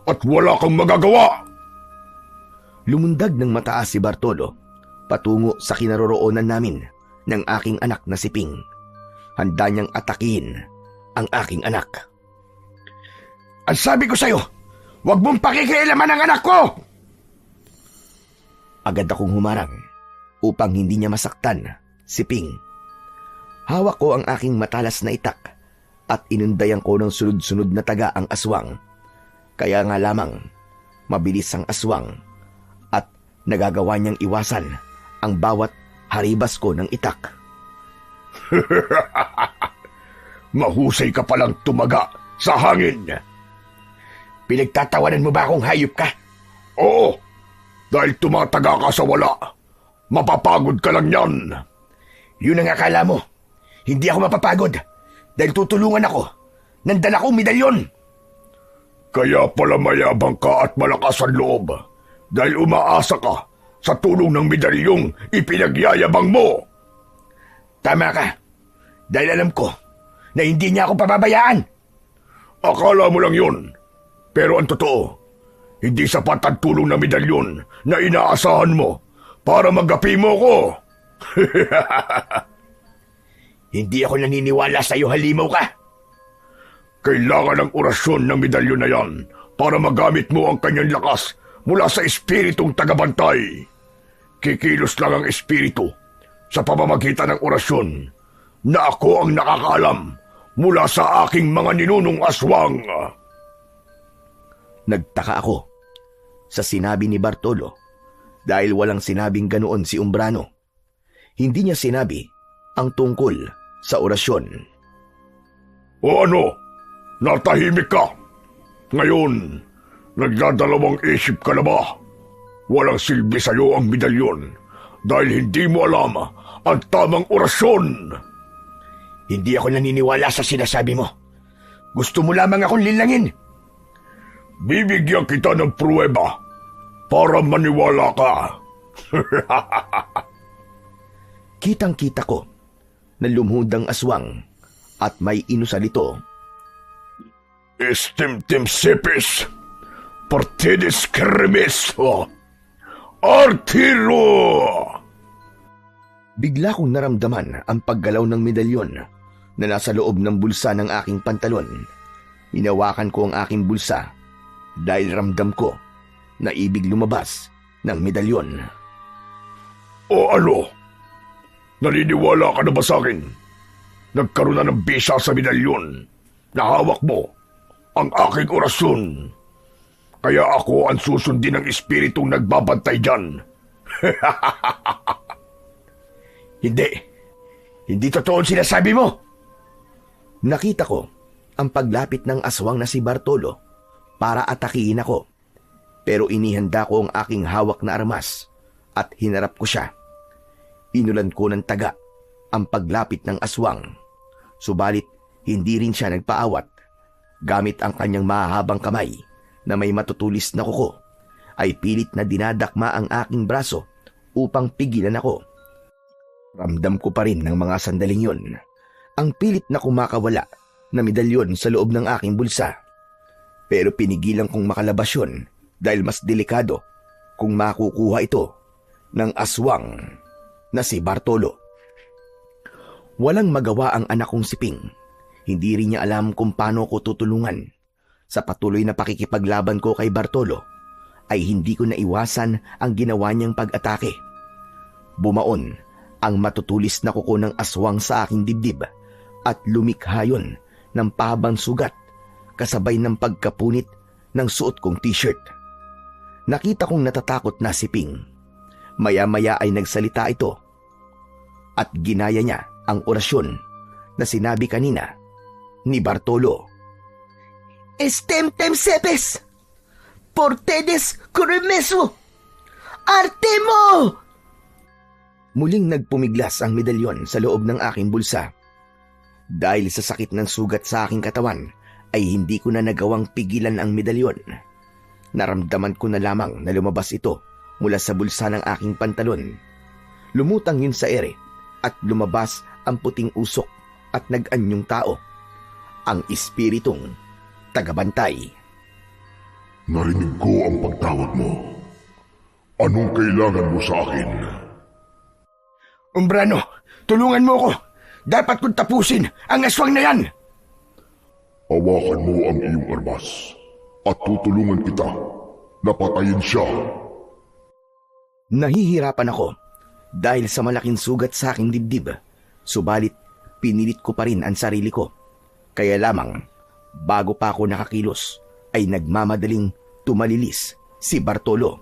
at wala kang magagawa. Lumundag ng mataas si Bartolo patungo sa kinaroroonan namin ng aking anak na si Ping. Handa niyang atakihin ang aking anak. Ang sabi ko sa'yo, huwag mong pakikialaman ang anak ko! Agad akong humarang upang hindi niya masaktan si Ping. Hawak ko ang aking matalas na itak at inundayan ko ng sunod-sunod na taga ang aswang. Kaya nga lamang, mabilis ang aswang at nagagawa niyang iwasan ang bawat haribas ko ng itak. Mahusay ka palang tumaga sa hangin. Pinagtatawanan mo ba akong hayop ka? Oo, dahil tumataga ka sa wala. Mapapagod ka lang yan. Yun ang akala mo. Hindi ako mapapagod dahil tutulungan ako ng dala kong medalyon. Kaya pala mayabang ka at malakas ang loob dahil umaasa ka sa tulong ng medalyong ipinagyayabang mo. Tama ka. Dahil alam ko na hindi niya ako pababayaan. Akala mo lang yun. Pero ang totoo, hindi sapat ang tulong ng medalyon na inaasahan mo para magapi mo ko. Hindi ako naniniwala sa iyo, halimaw ka. Kailangan ng orasyon ng medalyon na yan para magamit mo ang kanyang lakas mula sa espiritong tagabantay. Kikilos lang ang espiritu sa pamamagitan ng orasyon na ako ang nakakaalam mula sa aking mga ninunong aswang. Nagtaka ako sa sinabi ni Bartolo dahil walang sinabing ganoon si Umbrano. Hindi niya sinabi ang tungkol sa orasyon. O ano? Natahimik ka? Ngayon, nagdadalawang isip ka na ba? Walang silbi sa'yo ang medalyon dahil hindi mo alam ang tamang orasyon. Hindi ako naniniwala sa sinasabi mo. Gusto mo lamang akong linlangin. Bibigyan kita ng pruweba para maniwala ka. Kitang-kita ko na lumuhod ang aswang at may inusalito. Estimtim sepis, partides cremeso, artiro! Bigla kong naramdaman ang paggalaw ng medalyon na nasa loob ng bulsa ng aking pantalon. Hinawakan ko ang aking bulsa dahil ramdam ko na ibig lumabas ng medalyon. O ano? Naniniwala ka na ba sa akin? Nagkaroon na ng bisa sa medalyon na hawak mo ang aking orasyon. Kaya ako ang susundin ng espiritong nagbabantay dyan. Hindi totoo ang sinasabi mo. Nakita ko ang paglapit ng aswang na si Bartolo para atakihin ako. Pero inihanda ko ang aking hawak na armas at hinarap ko siya. Inulan ko ng taga ang paglapit ng aswang. Subalit hindi rin siya nagpaawat. Gamit ang kanyang mahahabang kamay na may matutulis na kuko, ay pilit na dinadakma ang aking braso upang pigilan ako. Ramdam ko pa rin ng mga sandaling yun ang pilit na kumakawala na medalyon sa loob ng aking bulsa. Pero pinigilan kong makalabas yun dahil mas delikado kung makukuha ito ng aswang na si Bartolo. Walang magawa ang anak kong si Ping. Hindi rin niya alam kung paano ko tutulungan. Sa patuloy na pakikipaglaban ko kay Bartolo, ay hindi ko naiwasan ang ginawa niyang pag-atake. Bumaon ang matutulis na kuko ng aswang sa aking dibdib at lumikha yun ng pahabang sugat kasabay ng pagkapunit ng suot kong t-shirt. Nakita kong natatakot na si Ping. Maya-maya ay nagsalita ito at ginaya niya ang orasyon na sinabi kanina ni Bartolo. Estemtem sepes, portedes cremeso, artemo! Muling nagpumiglas ang medalyon sa loob ng aking bulsa. Dahil sa sakit ng sugat sa aking katawan, ay hindi ko na nagawang pigilan ang medalyon. Naramdaman ko na lamang na lumabas ito mula sa bulsa ng aking pantalon. Lumutang yun sa ere at lumabas ang puting usok at nag-anyong tao. Ang espiritong tagabantay. Narinig ko ang pagtawag mo. Anong kailangan mo sa akin? Umbrano, tulungan mo ako. Dapat kong tapusin ang aswang na yan. Hawakan mo ang iyong armas at tutulungan kita na patayin siya. Nahihirapan ako dahil sa malaking sugat sa aking dibdib. Subalit, pinilit ko pa rin ang sarili ko. Kaya lamang, bago pa ako nakakilos, ay nagmamadaling tumalilis si Bartolo.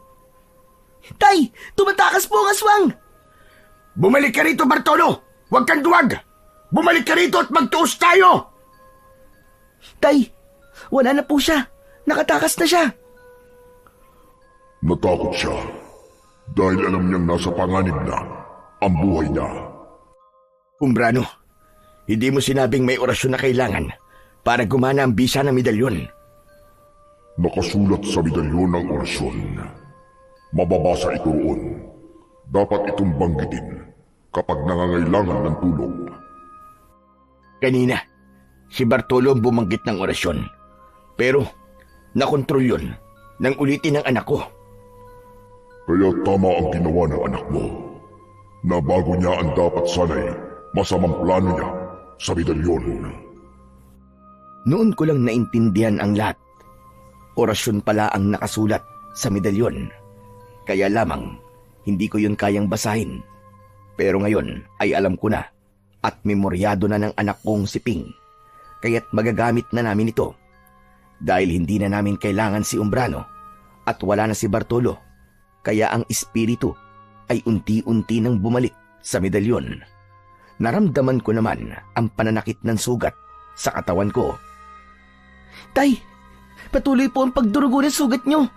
Tay! Tumatakas po ang aswang! Bumalik ka rito, Bartolo! Huwag kang duwag! Bumalik ka rito at magtuos tayo! Tay! Wala na po siya! Nakatakas na siya! Natakot siya dahil alam niyang nasa panganib na ang buhay niya. Umbrano, hindi mo sinabing may orasyon na kailangan para gumana ang bisa ng medalyon. Nakasulat sa medalyon ng orasyon. Mababasa ito roon. Dapat itong banggitin kapag nangangailangan ng tulong. Kanina, si Bartolo ang bumanggit ng orasyon. Pero, nakontrol yun nang ulitin ng anak ko. Kaya tama ang ginawa ng anak mo. Na bago niya ang dapat sanay, masamang plano niya sa medalyon. Noon ko lang naintindihan ang lahat. Orasyon pala ang nakasulat sa medalyon. Kaya lamang, hindi ko yun kayang basahin. Pero ngayon ay alam ko na at memoryado na ng anak kong si Ping. Kaya't magagamit na namin ito. Dahil hindi na namin kailangan si Umbrano at wala na si Bartolo. Kaya ang espiritu ay unti-unti nang bumalik sa medalyon. Naramdaman ko naman ang pananakit ng sugat sa katawan ko. Tay! Patuloy po ang pagdurugo ng sugat niyo.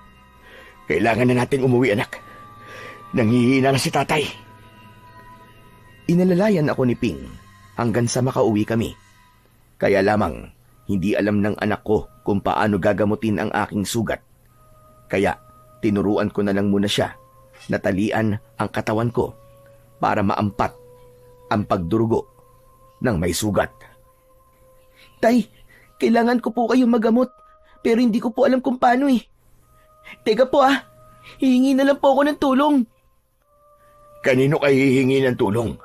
Kailangan na nating umuwi, anak. Nangihina na si tatay. Inalalayan ako ni Ping hanggang sa makauwi kami. Kaya lamang, hindi alam ng anak ko kung paano gagamutin ang aking sugat. Kaya, tinuruan ko na lang muna siya na talian ang katawan ko para maampat ang pagdurugo ng may sugat. Tay, kailangan ko po kayong magamot, pero hindi ko po alam kung paano eh. Teka po hihingi na lang po ako ng tulong. Kanino kayo hihingi ng tulong?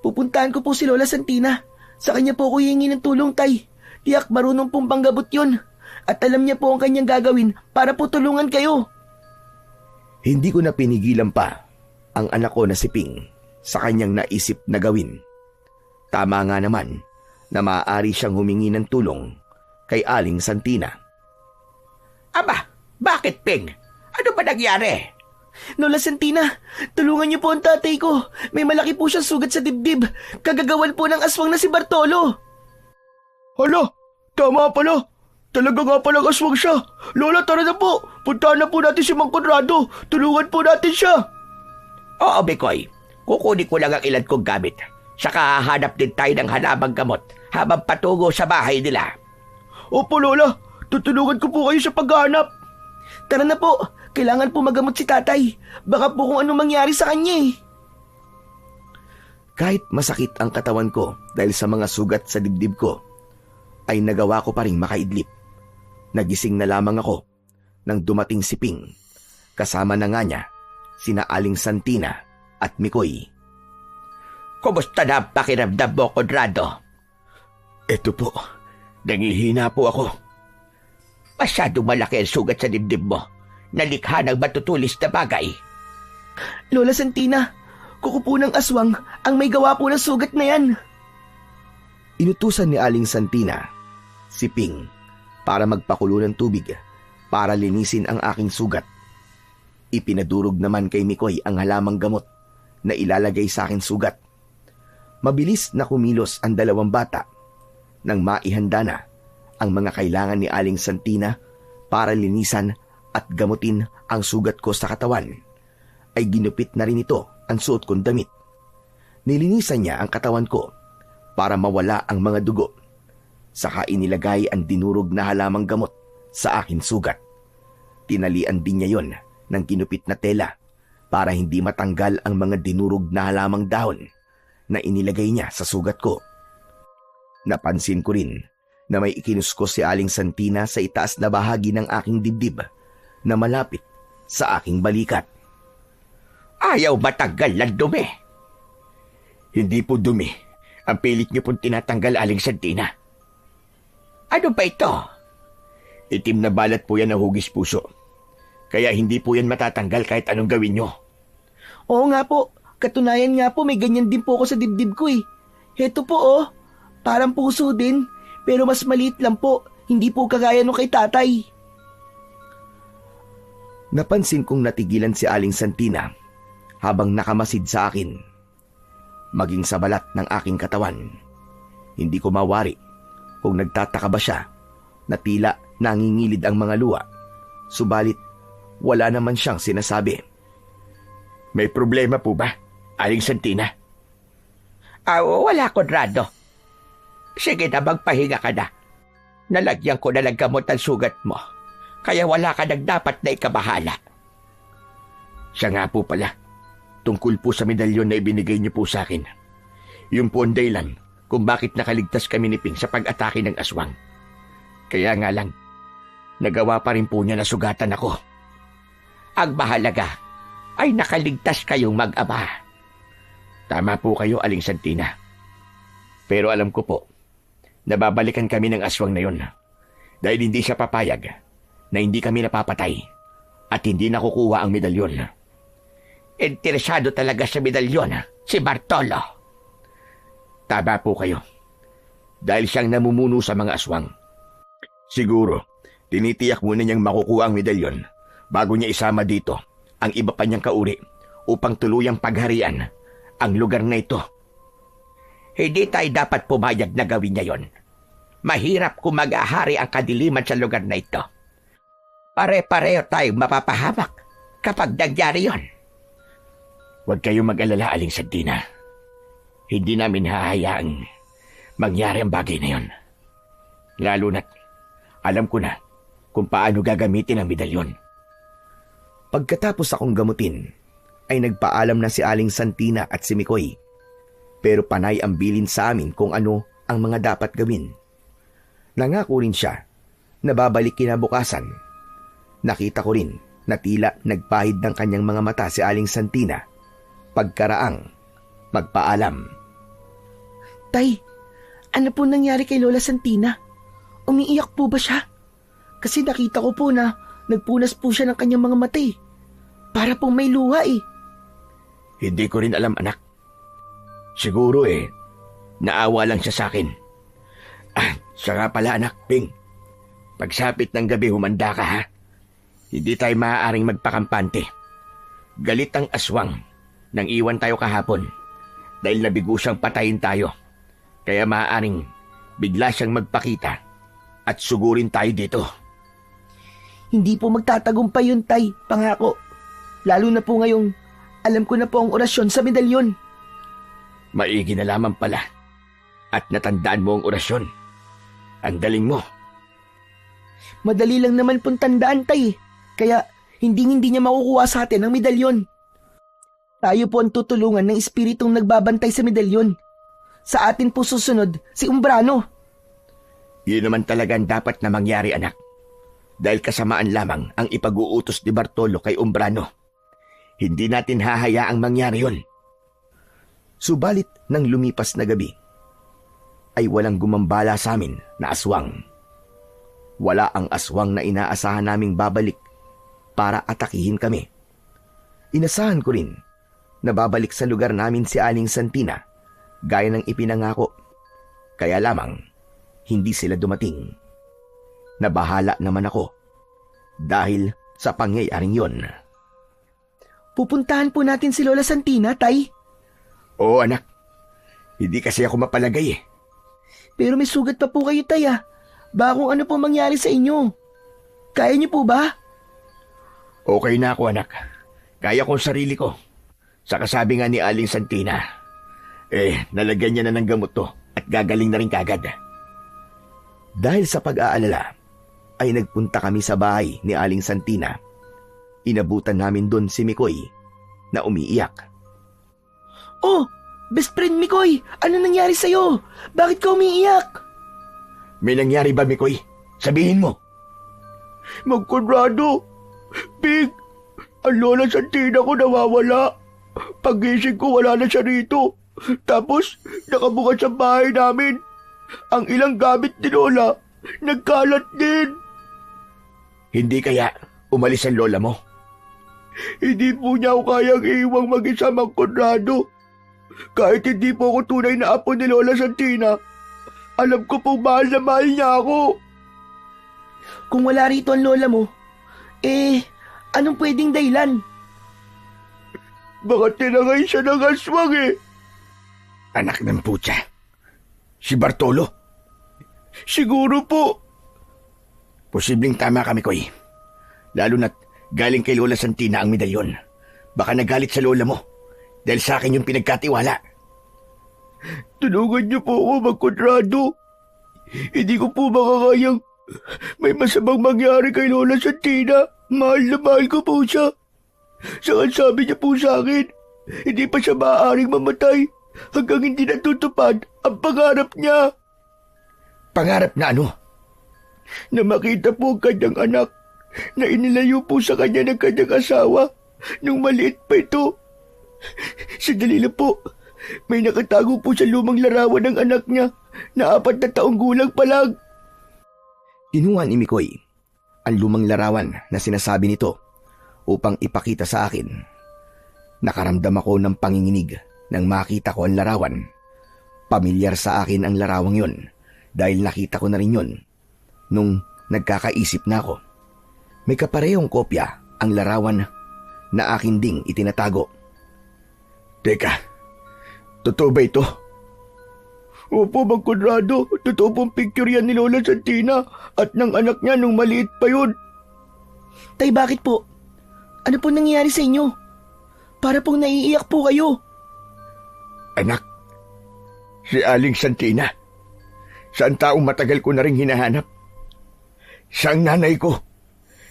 Pupuntahan ko po si Lola Santina. Sa kanya po ako hihingi ng tulong, Tay. Tiyak marunong pong panggabot yun. At alam niya po ang kanyang gagawin para po tulungan kayo. Hindi ko na pinigilan pa ang anak ko na si Ping sa kanyang naisip na gawin. Tama nga naman na maaari siyang humingi ng tulong kay Aling Santina. Aba, bakit, Ping? Ano ba nangyari? Lola Santina, tulungan niyo po ang tatay ko. May malaki po siyang sugat sa dibdib. Kagagawan po ng aswang na si Bartolo. Hala, tama pala. Talaga nga palang aswang siya. Lola, tara na po. Puntahan na po natin si Mang Conrado. Tulungan po natin siya. Oo, Bikoy. Kukunin ko lang ang ilan kong gamit. Saka hahanap din tayo ng halabang gamot habang patungo sa bahay nila. Opo, Lola. Tutulungan ko po kayo sa paghahanap. Tara na po. Kailangan po magamot si tatay. Baka po kung ano mangyari sa kanya eh. Kahit masakit ang katawan ko dahil sa mga sugat sa dibdib ko, ay nagawa ko pa rin makaidlip. Nagising na lamang ako nang dumating si Ping. Kasama na nga niya sina Aling Santina at Mikoy. Kumusta na ang pakiramdam mo, Conrado? Eto po, nangihina po ako. Masyadong malaki ang sugat sa dibdib mo. Nalikha ng matutulis na bagay. Lola Santina, kuko po ng aswang ang may gawa po ng sugat na yan. Inutusan ni Aling Santina si Ping para magpakulo ng tubig para linisin ang aking sugat. Ipinadurog naman kay Mikoy ang halamang gamot na ilalagay sa aking sugat. Mabilis na kumilos ang dalawang bata nang maihanda na ang mga kailangan ni Aling Santina para linisan at gamutin ang sugat ko sa katawan. Ay ginupit na rin ito ang suot kong damit. Nilinisan niya ang katawan ko para mawala ang mga dugo. Saka inilagay ang dinurog na halamang gamot sa akin sugat. Tinalian din niya yon ng ginupit na tela para hindi matanggal ang mga dinurog na halamang dahon na inilagay niya sa sugat ko. Napansin ko rin na may ikinuskos si Aling Santina sa itaas na bahagi ng aking dibdib na malapit sa aking balikat. Ayaw matanggal ng dumi. Hindi po dumi. Ang pilit niyo pong tinatanggal, Aling Santina. Ano ba ito? Itim na balat po yan na hugis puso. Kaya hindi po yan matatanggal kahit anong gawin niyo. Oo nga po. Katunayan nga po may ganyan din po ako sa dibdib ko eh. Heto po parang puso din. Pero mas maliit lang po. Hindi po kagaya nung kay tatay. Napansin kong natigilan si Aling Santina habang nakamasid sa akin. Maging sa balat ng aking katawan. Hindi ko mawari kung nagtataka ba siya na tila nangingilid ang mga luha. Subalit, wala naman siyang sinasabi. May problema po ba, Aling Santina? Wala, Conrado. Sige na, magpahinga ka na. Nalagyan ko na lang gamot ang sugat mo. Kaya wala ka nang dapat na ikabahala. Siya nga po pala. Tungkol po sa medalyon na ibinigay niyo po sa akin. Yung po ang dahilan kung bakit nakaligtas kami ni Ping sa pag-atake ng aswang. Kaya nga lang, nagawa pa rin po niya na sugatan ako. Ang mahalaga ay nakaligtas kayong mag-ama. Tama po kayo, Aling Santina. Pero alam ko po, nababalikan kami ng aswang na yon dahil hindi siya papayag na hindi kami napapatay at hindi nakukuha ang medalyon. Interesado talaga sa medalyon si Bartolo. Tama po kayo. Dahil siyang namumuno sa mga aswang. Siguro, tinitiyak muna niyang makukuha ang medalyon bago niya isama dito ang iba pa niyang kauri upang tuluyang pagharian ang lugar na ito. Hindi tayo dapat pumayag na gawin niya yon. Mahirap kung mag-ahari ang kadiliman sa lugar na ito. Pare-pareho tayong mapapahamak kapag nangyari yon. Huwag kayong mag-alala, Aling Santina. Hindi namin hahayaang mangyari ang bagay na yon. Lalo na't alam ko na kung paano gagamitin ang medalyon. Pagkatapos akong gamutin, ay nagpaalam na si Aling Santina at si Mikoy. Pero panay ang bilin sa amin kung ano ang mga dapat gawin. Nangako rin siya na babalik kinabukasan. Nakita ko rin na tila nagpahid ng kanyang mga mata si Aling Santina pagkaraang magpaalam. Tay, ano po nangyari kay Lola Santina? Umiiyak po ba siya? Kasi nakita ko po na nagpunas po siya ng kanyang mga mata eh. Para pong may luha eh. Hindi ko rin alam, anak. Siguro naawa lang siya sa akin. Siya nga pala, anak, Ping. Pagsapit ng gabi, humanda ka, ha? Hindi tayo maaaring magpakampante. Galit ang aswang nang iwan tayo kahapon dahil nabigo siyang patayin tayo. Kaya maaaring bigla siyang magpakita at sugurin tayo dito. Hindi po magtatagumpay yun, Tay. Pangako. Lalo na po ngayong alam ko na po ang orasyon sa medalyon. Maigi na lamang pala at natandaan mo ang orasyon. Ang galing mo. Madali lang naman pong tandaan, Tay. Kaya hindi niya makukuha sa atin ang medalyon. Tayo po ang tutulungan ng espiritong nagbabantay sa medalyon. Sa atin po susunod si Umbrano. Yun naman talaga ang dapat na mangyari, anak. Dahil kasamaan lamang ang ipag-uutos ni Bartolo kay Umbrano. Hindi natin hahayaang mangyari yun. Subalit nang lumipas na gabi, ay walang gumambala sa amin na aswang. Wala ang aswang na inaasahan naming babalik para atakihin kami. Inasahan ko rin na babalik sa lugar namin si Aling Santina gaya ng ipinangako. Kaya lamang, hindi sila dumating. Nabahala naman ako dahil sa pangyayaring yon. Pupuntahan po natin si Lola Santina, Tay. Oo, anak. Hindi kasi ako mapalagay. Pero may sugat pa po kayo, Tay. Baka kung ano po mangyari sa inyo. Kaya niyo po ba? Okay na ako, anak. Kaya ko ang sarili ko. Sa kasabi nga ni Aling Santina, nalagyan niya na ng gamot to at gagaling na rin kagad. Dahil sa pag-aalala, ay nagpunta kami sa bahay ni Aling Santina. Inabutan namin doon si Mikoy na umiiyak. Oh, best friend Mikoy, ano nangyari sa'yo? Bakit ka umiiyak? May nangyari ba, Mikoy? Sabihin mo. Magkonrado, Ping, ang Lola Santina ko nawawala. Pagising ko wala na siya rito. Tapos nakabukas sa bahay namin. Ang ilang gamit ni Lola, nagkalat din. Hindi kaya umalis ang lola mo? Hindi po niya ako kayang iwang mag-isa, Mang Conrado. Kahit hindi po ako tunay na apo ni Lola Santina, alam ko pong mahal na mahal niya ako. Kung wala rito ang lola mo, anong pwedeng dahilan? Baka tinangay siya ng aswang Anak ng putya. Si Bartolo? Siguro po. Posibleng tama kami, Koy. Lalo na't galing kay Lola Santina ang medalyon. Baka nagalit sa lola mo dahil sa akin yung pinagkatiwala. Tulungan niyo po ako, Mang Conrado. Hindi ko po makakayang may masamang mangyari kay Lola Santina. Mahal na mahal ko po siya. Saka sabi niya po sa akin, hindi pa siya maaaring mamatay hanggang hindi natutupad ang pangarap niya. Pangarap na ano? Na makita po ang kanyang anak na inilayo po sa kanya ng kanyang asawa nung maliit pa ito. Sandali lang po, may nakatago po sa lumang larawan ng anak niya na 4 na taong gulang pa lang. Kinuha ni Mikoy ang lumang larawan na sinasabi nito upang ipakita sa akin. Nakaramdam ako ng panginginig nang makita ko ang larawan. Pamilyar sa akin ang larawang yon dahil nakita ko na rin yon nung nagkakaisip na ako. May kaparehong kopya ang larawan na akin ding itinatago. Teka, totoo ba ito? Opo, Mang Conrado, totoo pong picture yan ni Lola Santina at ng anak niya nung maliit pa yun. Tay, bakit po? Ano po nangyayari sa inyo? Para pong naiiyak po kayo. Anak, si Aling Santina. Siya ang taong matagal ko na rin hinahanap. Siya ang nanay ko.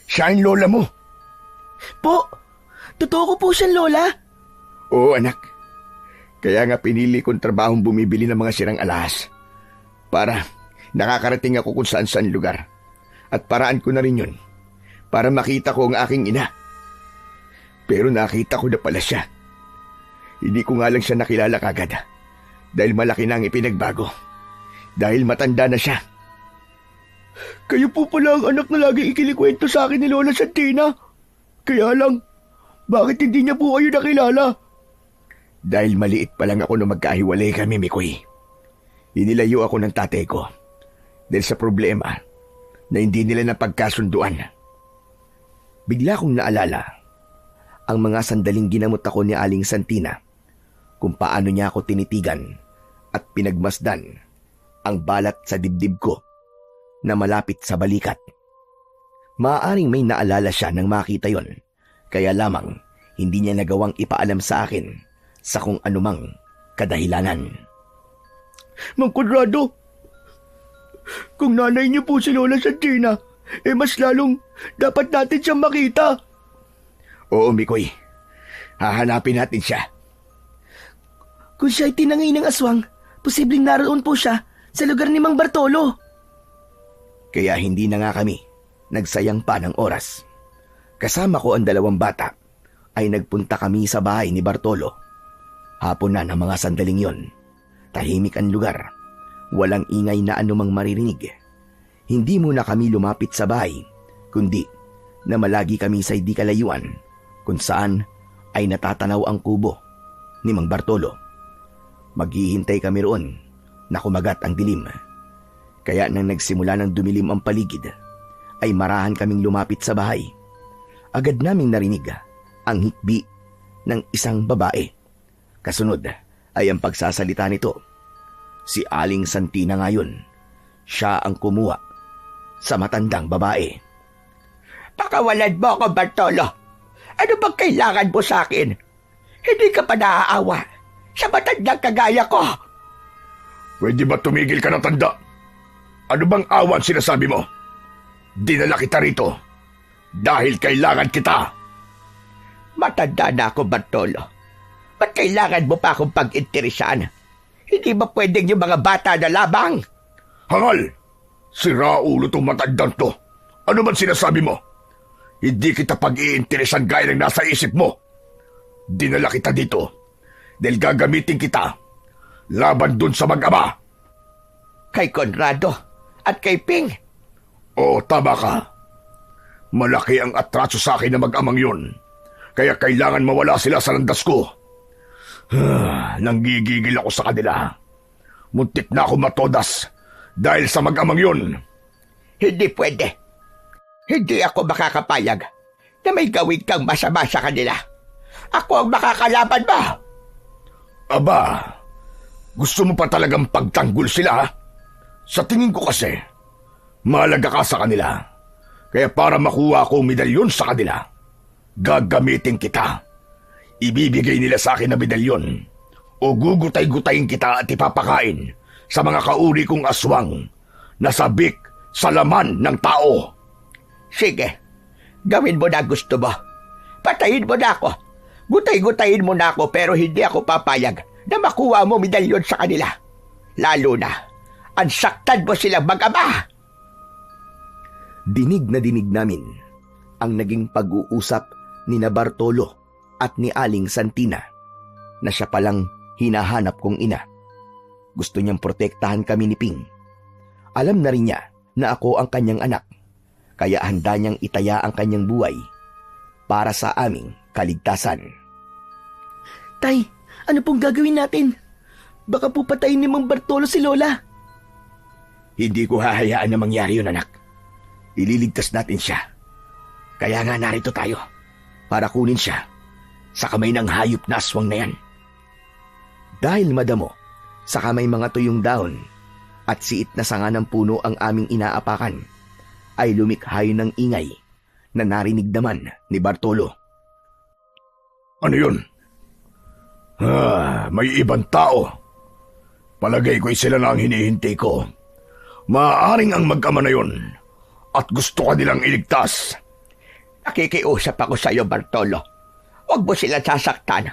Siya ang lola mo. Po, totoo ko po siyang lola. Oo, anak. Kaya nga pinili kong trabahong bumibili ng mga sirang alahas. Para nakakarating ako kung saan-saan lugar. At paraan ko na rin yun. Para makita ko ang aking ina. Pero nakita ko na pala siya. Hindi ko nga lang siya nakilala kagad. Dahil malaki na ang ipinagbago. Dahil matanda na siya. Kayo po pala ang anak na lagi ikinikwento sa akin ni Lola Santina. Kaya lang, bakit hindi niya po kayo nakilala? Dahil maliit pa lang ako nung magkahiwalay kami, Mikoy. Inilayo ako ng tatay ko. Dahil sa problema na hindi nila napagkasunduan. Bigla kong naalala ang mga sandaling ginamot ako ni Aling Santina kung paano niya ako tinitigan at pinagmasdan ang balat sa dibdib ko na malapit sa balikat. Maaaring may naalala siya nang makita yon, kaya lamang hindi niya nagawang ipaalam sa akin sa kung anumang kadahilanan. Mang Conrado, kung nanay niyo po si Lola Santina, mas lalong dapat natin siyang makita. Oo, Mikoy. Hahanapin natin siya. Kung siya ay tinangay ng aswang, posibleng naroon po siya sa lugar ni Mang Bartolo. Kaya hindi na nga kami nagsayang pa ng oras. Kasama ko ang 2 bata ay nagpunta kami sa bahay ni Bartolo. Hapon na ng mga sandaling yon. Tahimik ang lugar. Walang ingay na anumang maririnig. Hindi muna kami lumapit sa bahay, kundi na malagi kami sa di kalayuan kung saan ay natatanaw ang kubo ni Mang Bartolo. Maghihintay kami roon na kumagat ang dilim. Kaya nang nagsimula ng dumilim ang paligid, ay marahan kaming lumapit sa bahay. Agad naming narinig ang hikbi ng isang babae. Kasunod ay ang pagsasalita nito. Si Aling Santina ngayon. Siya ang kumuha sa matandang babae. Pakawalan mo ako, Bartolo. Ano bang kailangan mo sa akin? Hindi ka pa naaawa sa matandang kagaya ko. Pwede ba tumigil ka na, tanda? Ano bang awan sinasabi mo? Dinala kita rito dahil kailangan kita. Matanda na ako, Bartolo. Ba't kailangan mo pa akong pag-interesan? Hindi ba pwedeng yung mga bata na labang? Hangal! Sira ulo tong matandang to. Ano man sinasabi mo? Hindi kita pag-iinteresan gaya ng nasa isip mo. Dinala kita dito dahil gagamitin kita laban dun sa mag-ama. Kay Conrado at kay Ping. Oo, tama ka. Malaki ang atraso sa akin na mag-amang yun. Kaya kailangan mawala sila sa landas ko. Nanggigigil ako sa kanila. Muntik na ako matodas dahil sa mag-amang yun. Hindi pwede. Hindi ako makakapayag na may gawin kang masama sa kanila. Ako ang makakalaban mo. Aba, gusto mo pa talagang pagtanggol sila, ha? Sa tingin ko kasi, mahalaga ka sa kanila. Kaya para makuha ko ang medalyon sa kanila, gagamitin kita. Ibibigay nila sa akin na medalyon o gugutay-gutayin kita at ipapakain sa mga kauri kong aswang na sabik sa laman ng tao. Sige, gawin mo na gusto mo. Patayin mo na ako. Gutay-gutayin mo na ako pero hindi ako papayag na makuha mo medalyon sa kanila. Lalo na, ansaktan mo silang mag-ama. Dinig na dinig namin ang naging pag-uusap ni na Bartolo at ni Aling Santina na siya palang hinahanap kong ina. Gusto niyang protektahan kami ni Ping. Alam na rin niya na ako ang kanyang anak, kaya handa niyang itaya ang kanyang buhay para sa aming kaligtasan. Tay, ano pong gagawin natin? Baka po patayin ni Mang Bartolo si Lola. Hindi ko hahayaan na mangyari yun, anak. Ililigtas natin siya. Kaya nga narito tayo para kunin siya sa kamay ng hayop na aswang na yan. Dahil madamo sa kamay mga tuyong dahon at siit na sanga ng puno ang aming inaapakan, ay lumikhayo ng ingay na narinig naman ni Bartolo. Ano yun? May ibang tao. Palagay ko'y sila na ang hinihintay ko. Maaaring ang mag-ama na yun at gusto ka nilang iligtas. Nakikiusap ako sa iyo, Bartolo. Huwag mo sila sasaktan.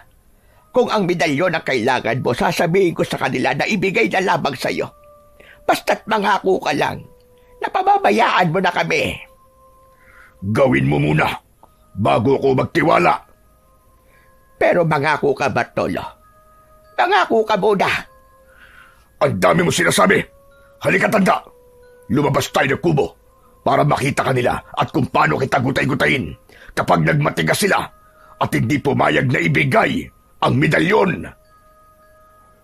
Kung ang medalyon ang kailangan mo, sasabihin ko sa kanila na ibigay na lamang sa iyo. Basta't mangako ka lang na pababayaan mo na kami. Gawin mo muna bago ko magtiwala. Pero mangako ka, Bartolo. Mangako ka muna. Ang dami mo sinasabi. Halika, tanda. Lumabas tayo ng kubo para makita kanila at kung paano kita gutay-gutayin kapag nagmatigas sila at hindi pumayag na ibigay ang medalyon.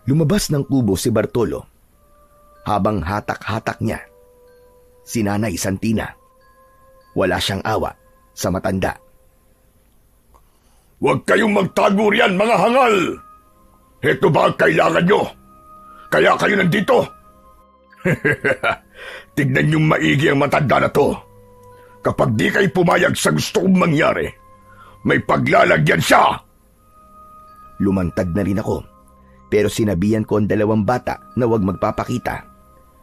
Lumabas ng kubo si Bartolo. Habang hatak-hatak niya si Nanay Santina. Wala siyang awa sa matanda. Huwag kayong magtago riyan, mga hangal! Ito ba ang kailangan nyo? Kaya kayo nandito? Tignan niyong maigi ang matanda na to. Kapag di kayo pumayag sa gusto kong mangyari, may paglalagyan siya! Lumantad na rin ako, pero sinabihan ko ang dalawang bata na huwag magpapakita.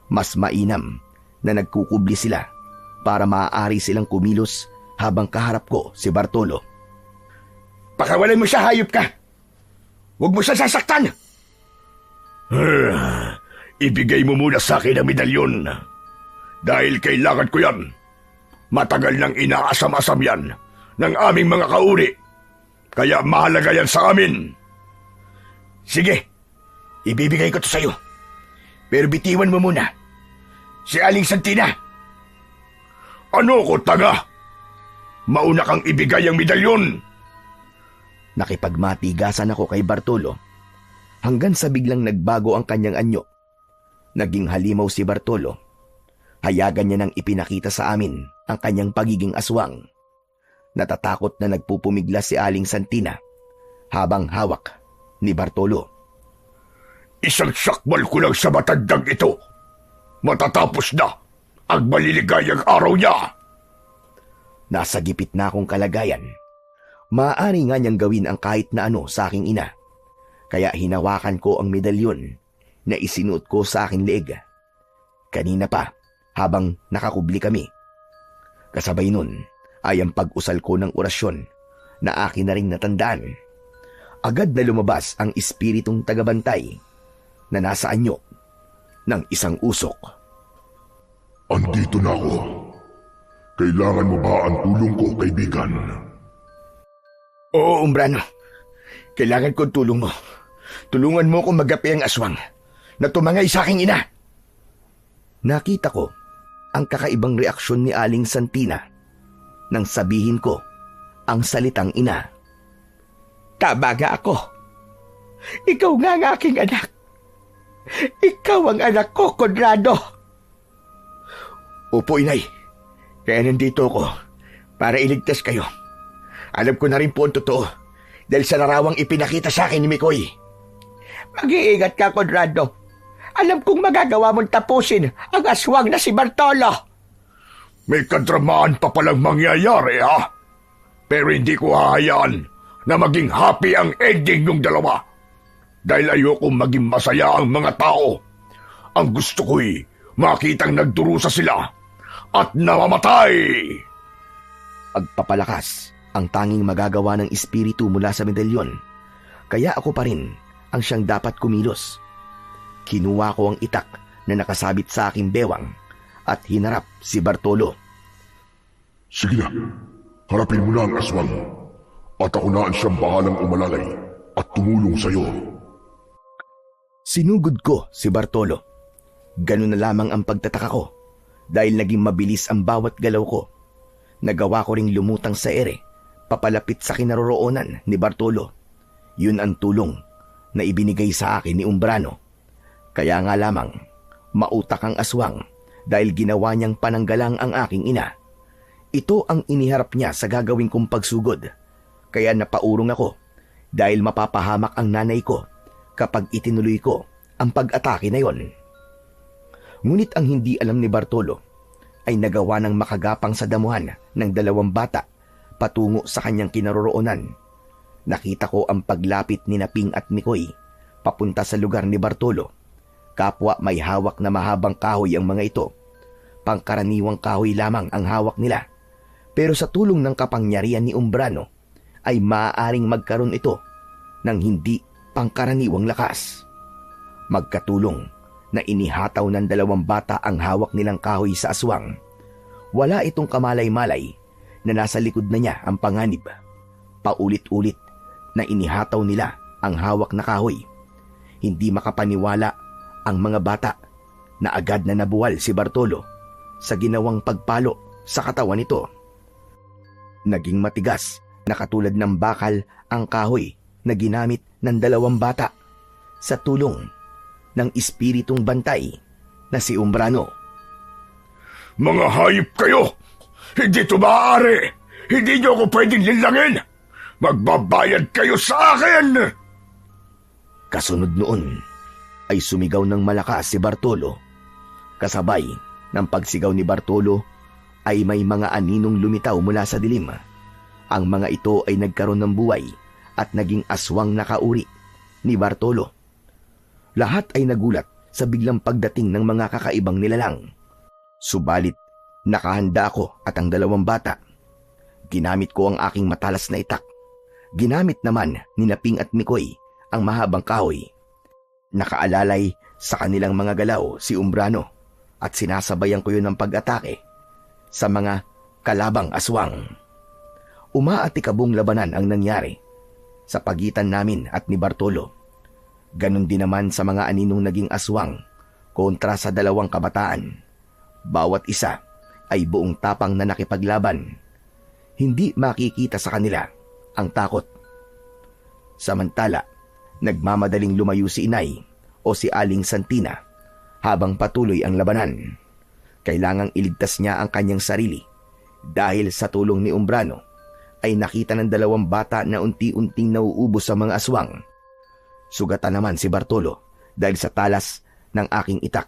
Mas mainam na nagkukubli sila para maaari silang kumilos habang kaharap ko si Bartolo. Pakawalan mo siya, hayop ka! Huwag mo siya sasaktan! Ibigay mo muna sa akin ang medalyon. Dahil kailangan ko yan. Matagal nang inaasam-asam yan ng aming mga kauri. Kaya mahalaga yan sa amin. Sige, ibibigay ko to sa'yo. Pero bitiwan mo muna si Aling Santina. Ano ko, taga? Mauna kang ibigay ang medalyon. Nakipagmatigasan ako kay Bartolo hanggang sa biglang nagbago ang kanyang anyo. Naging halimaw si Bartolo. Hayagan niya nang ipinakita sa amin ang kanyang pagiging aswang. Natatakot na nagpupumiglas si Aling Santina habang hawak ni Bartolo. Isang sakmal ko lang sa matandang ito. Matatapos na ang maliligayang araw niya. Nasa gipit na akong kalagayan. Maaari nga niyang gawin ang kahit na ano sa aking ina. Kaya hinawakan ko ang medalyon na isinuot ko sa aking leeg. Kanina pa, habang nakakubli kami. Kasabay nun ay ang pag-usal ko ng orasyon na akin na ring natandaan. Agad na lumabas ang espiritong tagabantay na nasa anyo ng isang usok. Andito na ako. Kailangan mo ba ang tulong ko, kaibigan? Oo, Umbrano. Kailangan ko tulong mo. Tulungan mo kong magapi ang aswang na tumangay sa aking ina. Nakita ko ang kakaibang reaksyon ni Aling Santina nang sabihin ko ang salitang ina. Tama nga ako. Ikaw nga ang aking anak. Ikaw ang anak ko, Conrado. Opo, inay. Kaya nandito ako para iligtas kayo. Alam ko na rin po ang totoo dahil sa larawang ipinakita sa akin ni Mikoy. Mag-iingat ka, Conrado. Alam kong magagawa mong tapusin ang aswang na si Bartolo. May kadramaan pa palang mangyayari, ha? Pero hindi ko hahayaan na maging happy ang ending ng dalawa. Dahil ayokong maging masaya ang mga tao. Ang gusto ko'y makitang nagdurusa sila at namamatay. Pagpapalakas ang tanging magagawa ng espiritu mula sa medalyon. Kaya ako pa rin ang siyang dapat kumilos. Kinuha ko ang itak na nakasabit sa aking bewang at hinarap si Bartolo. Sige na, harapin mo na ang aswang at ako na ang siyang bahalang umalalay at tumulong sa iyo. Sinugod ko si Bartolo. Ganun na lamang ang pagtataka ko dahil naging mabilis ang bawat galaw ko. Nagawa ko ring lumutang sa ere papalapit sa kinaroroonan ni Bartolo. Yun ang tulong na ibinigay sa akin ni Umbrano. Kaya nga lamang, mautak ang aswang dahil ginawa niyang pananggalang ang aking ina. Ito ang iniharap niya sa gagawin kong pagsugod. Kaya napaurong ako dahil mapapahamak ang nanay ko kapag itinuloy ko ang pag-atake na yon. Ngunit ang hindi alam ni Bartolo ay nagawa ng makagapang sa damuhan ng dalawang bata patungo sa kanyang kinaroroonan. Nakita ko ang paglapit ni Ping at Mikoy papunta sa lugar ni Bartolo. Kapwa may hawak na mahabang kahoy ang mga ito. Pangkaraniwang kahoy lamang ang hawak nila. Pero sa tulong ng kapangyarihan ni Umbrano ay maaaring magkaroon ito ng hindi pangkaraniwang lakas. Magkatulong na inihataw ng dalawang bata ang hawak nilang kahoy sa aswang. Wala itong kamalay-malay na nasa likod na niya ang panganib. Paulit-ulit na inihataw nila ang hawak na kahoy. Hindi makapaniwala ang mga bata na agad na nabuwal si Bartolo sa ginawang pagpalo sa katawan nito. Naging matigas na katulad ng bakal ang kahoy na ginamit ng dalawang bata sa tulong ng espiritong bantay na si Umbrano. Mga hayop kayo! Hindi ito maaari! Hindi niyo ako pwedeng linlangin! Magbabayad kayo sa akin! Kasunod noon ay sumigaw ng malakas si Bartolo. Kasabay ng pagsigaw ni Bartolo ay may mga aninong lumitaw mula sa dilim. Ang mga ito ay nagkaroon ng buhay at naging aswang na kauri ni Bartolo. Lahat ay nagulat sa biglang pagdating ng mga kakaibang nilalang. Subalit, nakahanda ako at ang dalawang bata. Ginamit ko ang aking matalas na itak. Ginamit naman ni Ping at Mikoy ang mahabang kahoy. Nakaalalay sa kanilang mga galaw si Umbrano at sinasabayan ko yun ng pag-atake sa mga kalabang aswang. Umaatikabong labanan ang nangyari sa pagitan namin at ni Bartolo. Ganon din naman sa mga aninong naging aswang kontra sa dalawang kabataan. Bawat isa ay buong tapang na nakipaglaban. Hindi makikita sa kanila ang takot. Samantala, nagmamadaling lumayo si Inay o si Aling Santina habang patuloy ang labanan. Kailangang iligtas niya ang kanyang sarili dahil sa tulong ni Umbrano ay nakita ng dalawang bata na unti-unting nauubos sa mga aswang. Sugatan naman si Bartolo dahil sa talas ng aking itak.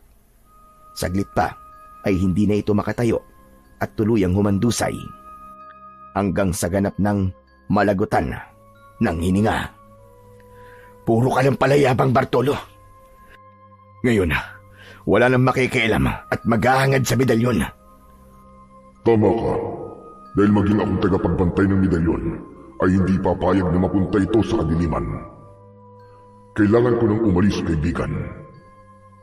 Saglit pa ay hindi na ito makatayo at tuluyang humandusay hanggang sa ganap ng malagutan ng hininga. Puro ka lang pala yabang, Bartolo. Ngayon, wala nang makikialam at maghahangad sa medalyon. Tama ka. Dahil maging akong tagapagbantay ng medalyon, ay hindi papayag na mapunta ito sa kadiliman. Kailangan ko nang umalis, kaibigan.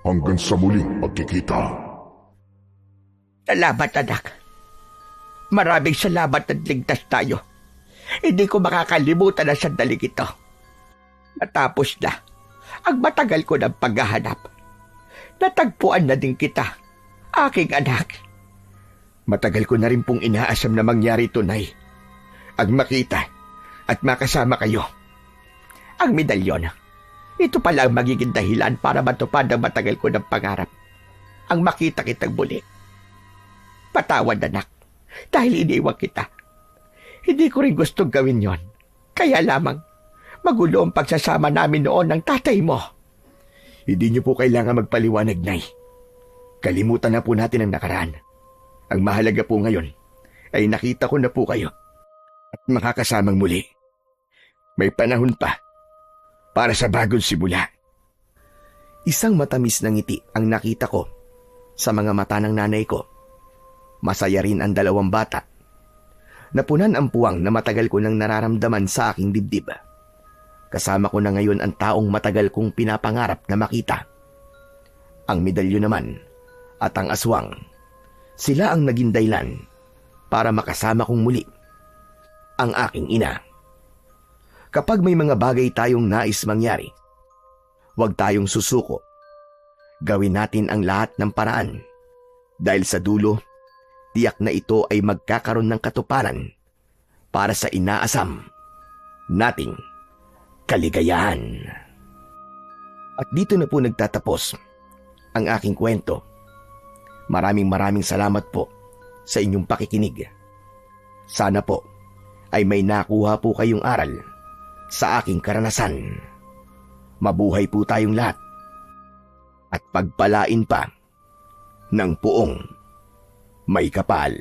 Hanggang sa muling pagkikita. Salamat, anak. Maraming salamat at ligtas tayo. Hindi ko makakalimutan ang sandaling ito. Natapos na ang matagal ko ng paghahanap. Natagpuan na din kita, aking anak. Matagal ko na rin pong inaasam na mangyari ito, Nay. Ang makita at makasama kayo. Ang medalyon, ito pala ang magiging dahilan para matupad ang matagal ko ng pangarap. Ang makita kitang muli. Patawad, anak, dahil iniwan kita. Hindi ko rin gustong gawin yon. Kaya lamang, magulo ang pagsasama namin noon ng tatay mo. Hindi niyo po kailangan magpaliwanag, Nay. Kalimutan na po natin ang nakaraan. Ang mahalaga po ngayon ay nakita ko na po kayo at makakasamang muli. May panahon pa para sa bagong simula. Isang matamis na ngiti ang nakita ko sa mga mata ng nanay ko. Masaya rin ang dalawang bata. Napunan ang puwang na matagal ko nang nararamdaman sa aking dibdib. Kasama ko na ngayon ang taong matagal kong pinapangarap na makita. Ang medalyon naman at ang aswang. Sila ang naging dahilan para makasama kong muli ang aking ina. Kapag may mga bagay tayong nais mangyari, huwag tayong susuko. Gawin natin ang lahat ng paraan dahil sa dulo, tiyak na ito ay magkakaroon ng katuparan para sa inaasam nating kaligayahan. At dito na po nagtatapos ang aking kwento. Maraming salamat po sa inyong pakikinig. Sana po ay may nakuha po kayong aral sa aking karanasan. Mabuhay po tayong lahat at pagpalain pa ng puong may kapal.